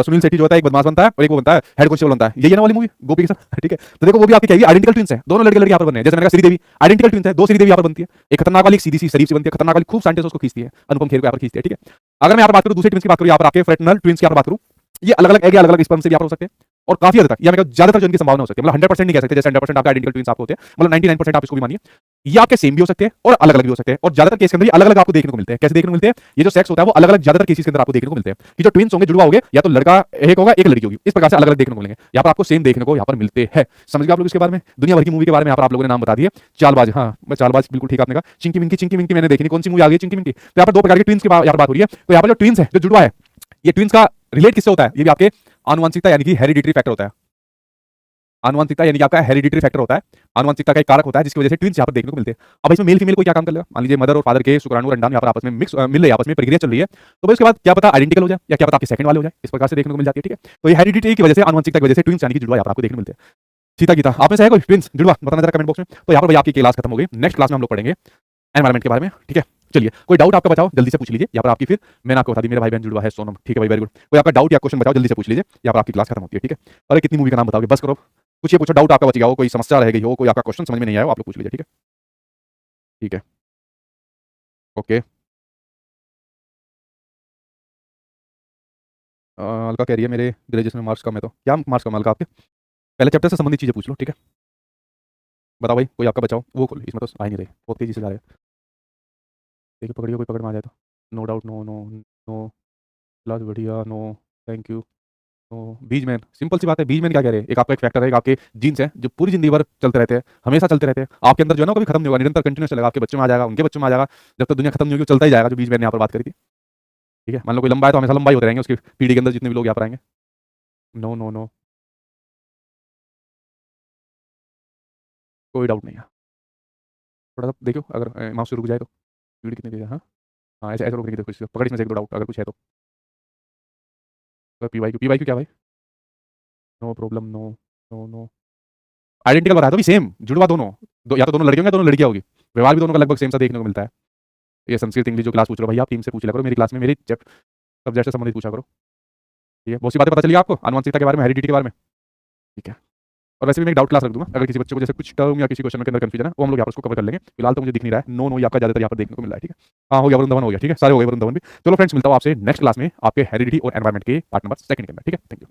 सुनील शेट्टी जो होता है एक बदमाश बनता है और एक वो बनता है हेड कांस्टेबल बनता है, यही है ना वाली मूवी गोपी किशन। ठीक है तो देखो वो भी आपकी क्या आइडेंटिकल ट्विंस है, दोनों लड़के लड़के यहाँ पर बने हैं। जैसे मैंने कहा श्रीदेवी आइडेंटिकल ट्विंस है, दो श्रीदेवी यहाँ पर बनती है, एक खतरनाक वाली सीधी सी शरीफ से बनती है, खतरनाक वाली खूब साइंटिस्ट उसको खींचती है, अनुपम खेर को यहाँ पर खींचती है। ठीक है अगर मैं यहाँ पर बात करूँ दूसरे ट्विंस की बात करूँ, यहाँ पर आपके फ्रेटर्नल ट्विंस की यहाँ पर बात करूँ, ये अलग अलग एग अलग अलग स्पर्म से भी यहाँ पर हो सकते हैं और काफी हद तक या मैं ज्यादातर जो इनकी संभावना हो सकती है, मतलब 100% नहीं कह सकते, जैसे 100% आपके आइडेंटिकल ट्विंस आपको होते हैं, मतलब 99% आप इसको भी मानिए, ये आपके सेम भी हो सकते हैं और अलग अलग भी हो सकते हैं, और ज्यादातर केस के अंदर अलग अलग आपको देखने को मिलते हैं। कैसे देखने को मिलते हैं, ये जो सेक्स होता है वो अलग अलग ज्यादातर केसेस के अंदर आपको देखने को मिलते हैं कि जो ट्विंस होंगे जुड़वा होंगे या तो लड़का एक होगा एक लड़की होगी, इस प्रकार से अलग अलग देखने को मिलेंगे। यहाँ पर आपको सेम देखने को यहाँ पर मिलते हैं। समझ गए आप लोग इसके बारे में, दुनिया भर की मूवी के बारे में यहाँ पर आप लोगों ने नाम बता दिए। चालबाज, हाँ मैं चालबाज बिल्कुल ठीक आपने कहा। चिंकी मिंकी मैंने देखी नहीं, कौन सी मूवी आ गई चिंकी मिंकी। तो यहाँ पर दो प्रकार के ट्विंस की यहाँ बात हो रही है, तो यहाँ पर जो ट्विंस है जो जुड़वा है, ये ट्विंस का रिलेट किससे होता है, ये भी आपके आनुवंशिकता यानी कि हेरिडिटरी फैक्टर होता है। आनुवंशिकता यानी कि आपका हेरिडिटरी फैक्टर होता है, आनुवंशिकता का एक कारक होता है जिसकी वजह से ट्विंस यहाँ पर देखने को मिलते हैं। अब इसमें मेल फीमेल को क्या काम कर लेगा, मान लीजिए मदर और फादर के शुक्राणु और अंडाणु यहाँ पर आपस में मिक्स मिल रहे हैं, आपस में प्रक्रिया चल रही है, तो भाई उसके बाद क्या पता आइडेंटिकल हो जाए या क्या पता आपके सेकंड वाले हो जाए, इस प्रकार से देखने को मिल जाती है। ठीक है तो ये हेरिडिटी की वजह से, आनुवंशिकता की वजह से ट्विंस यानी कि जुड़वा यहाँ पर आपको देखने को मिलते हैं। सीता गीता आप में से है कोई ट्विंस जुड़वा, बताना जरा कमेंट बॉक्स में। तो यहाँ पर भाई आपकी क्लास खत्म हो गई, नेक्स्ट क्लास में हम लोग पढ़ेंगे एनवायरमेंट के बारे में। ठीक है चलिए कोई डाउट आपका बचाओ जल्दी से पूछ लीजिए, यहाँ पर आपकी फिर मैंने आपको बता दी मेरा भाई बहन जुड़वा है सोनम। ठीक है भाई वेरी गुड, कोई आपका डाउट या क्वेश्चन बचाओ जल्दी से पूछ लीजिए, यहाँ पर आपकी क्लास खत्म होती है। ठीक है अरे कितनी मूवी का नाम बताओगे, बस करो कुछ ये पूछो, डाउट आपका बच गया हो, कोई समस्या रह गई हो, कोई आपका क्वेश्चन समझ में नहीं आया हो, आप लोग पूछ लीजिए। ठीक है ठीक है ओके। अलका कह रही है मेरे ग्रेजुएशन में मार्क्स कम है, तो क्या मार्क्स कम है अलका आपके, पहले चैप्टर से संबंधित चीजें पूछ लो। ठीक है बताओ भाई कोई आपका बचाओ, वो इसमें तो आ ही नहीं रही, बहुत तेजी से जा रहे हैं। देखिए पकड़िए कोई पकड़ में आ जाए तो, no doubt no no no, class बढ़िया नो, थैंक यू नो। बीजमैन, सिंपल सी बात है, बीजमैन क्या कह रहे हैं, एक आपका एक फैक्टर है, एक आपके जीन्स हैं जो पूरी जिंदगी भर चलते रहते हैं, हमेशा चलते रहते हैं आपके अंदर, जो है ना कभी खत्म नहीं होगा, निरंतर कंटिन्यूस चलेगा, आपके बच्चों में आ जाएगा, उनके बच्चों में आ जाएगा, जब तक दुनिया खत्म नहीं होगी वो चलता ही जाएगा, जो बीजमैन ने यहाँ पर बात करी थी। ठीक है मान लो कोई लंबा है तो हमेशा लंबा ही होते रहेंगे, उसकी पीढ़ी के अंदर जितने भी लोग यहाँ पर आएंगे। नो नो नो कोई डाउट नहीं है, थोड़ा सा देखो अगर माउस से रुक जाए तो स्पीड कितनी तेज है। हाँ हाँ ऐसे ऐसे रोकने की देखो, पकड़ इसमें से एक दो डाउट अगर कुछ है तो। पी वाई क्यू क्या भाई, no problem no no no, identical बताया तो भी सेम जुड़वा दोनों, या तो दोनों लड़के होंगे या दोनों लड़कियां होगी, व्यवहार भी दोनों का लगभग सेम सा देखने को मिलता है। ये संस्कृत इंग्लिश जो क्लास पूछ रहे हो भाई आप टीम से पूछ लिया करो, मेरी क्लास में मेरी सब्जेक्ट से संबंधित पूछा करो। ठीक है, बहुत सी बातें पता चली आपको आनुवंशिकता के बारे में, हेरिडिटी के बारे में। ठीक है, और वैसे भी मैं एक डाउट क्लास रख दूंगा, अगर किसी बच्चे को जैसे कुछ टर्म या किसी क्वेश्चन के अंदर कंफ्यूजन है वो हम लोग यहाँ पर उसको कवर कर लेंगे। फिलहाल तो मुझे दिख नहीं रहा है, नो नो आपका ज्यादातर यहाँ पर देखने को मिल रहा है। ठीक है, हाँ हो गया वरुण धवन हो गया। ठीक है, सारे हो गए वरुण धवन भी। चलो फ्रेंड्स, मिलता हूँ आपसे नेक्स्ट क्लास में आपके हेरिडिटी और एनवायरमेंट के पार्ट नंबर 2 के अंदर। ठीक है, थैंक यू।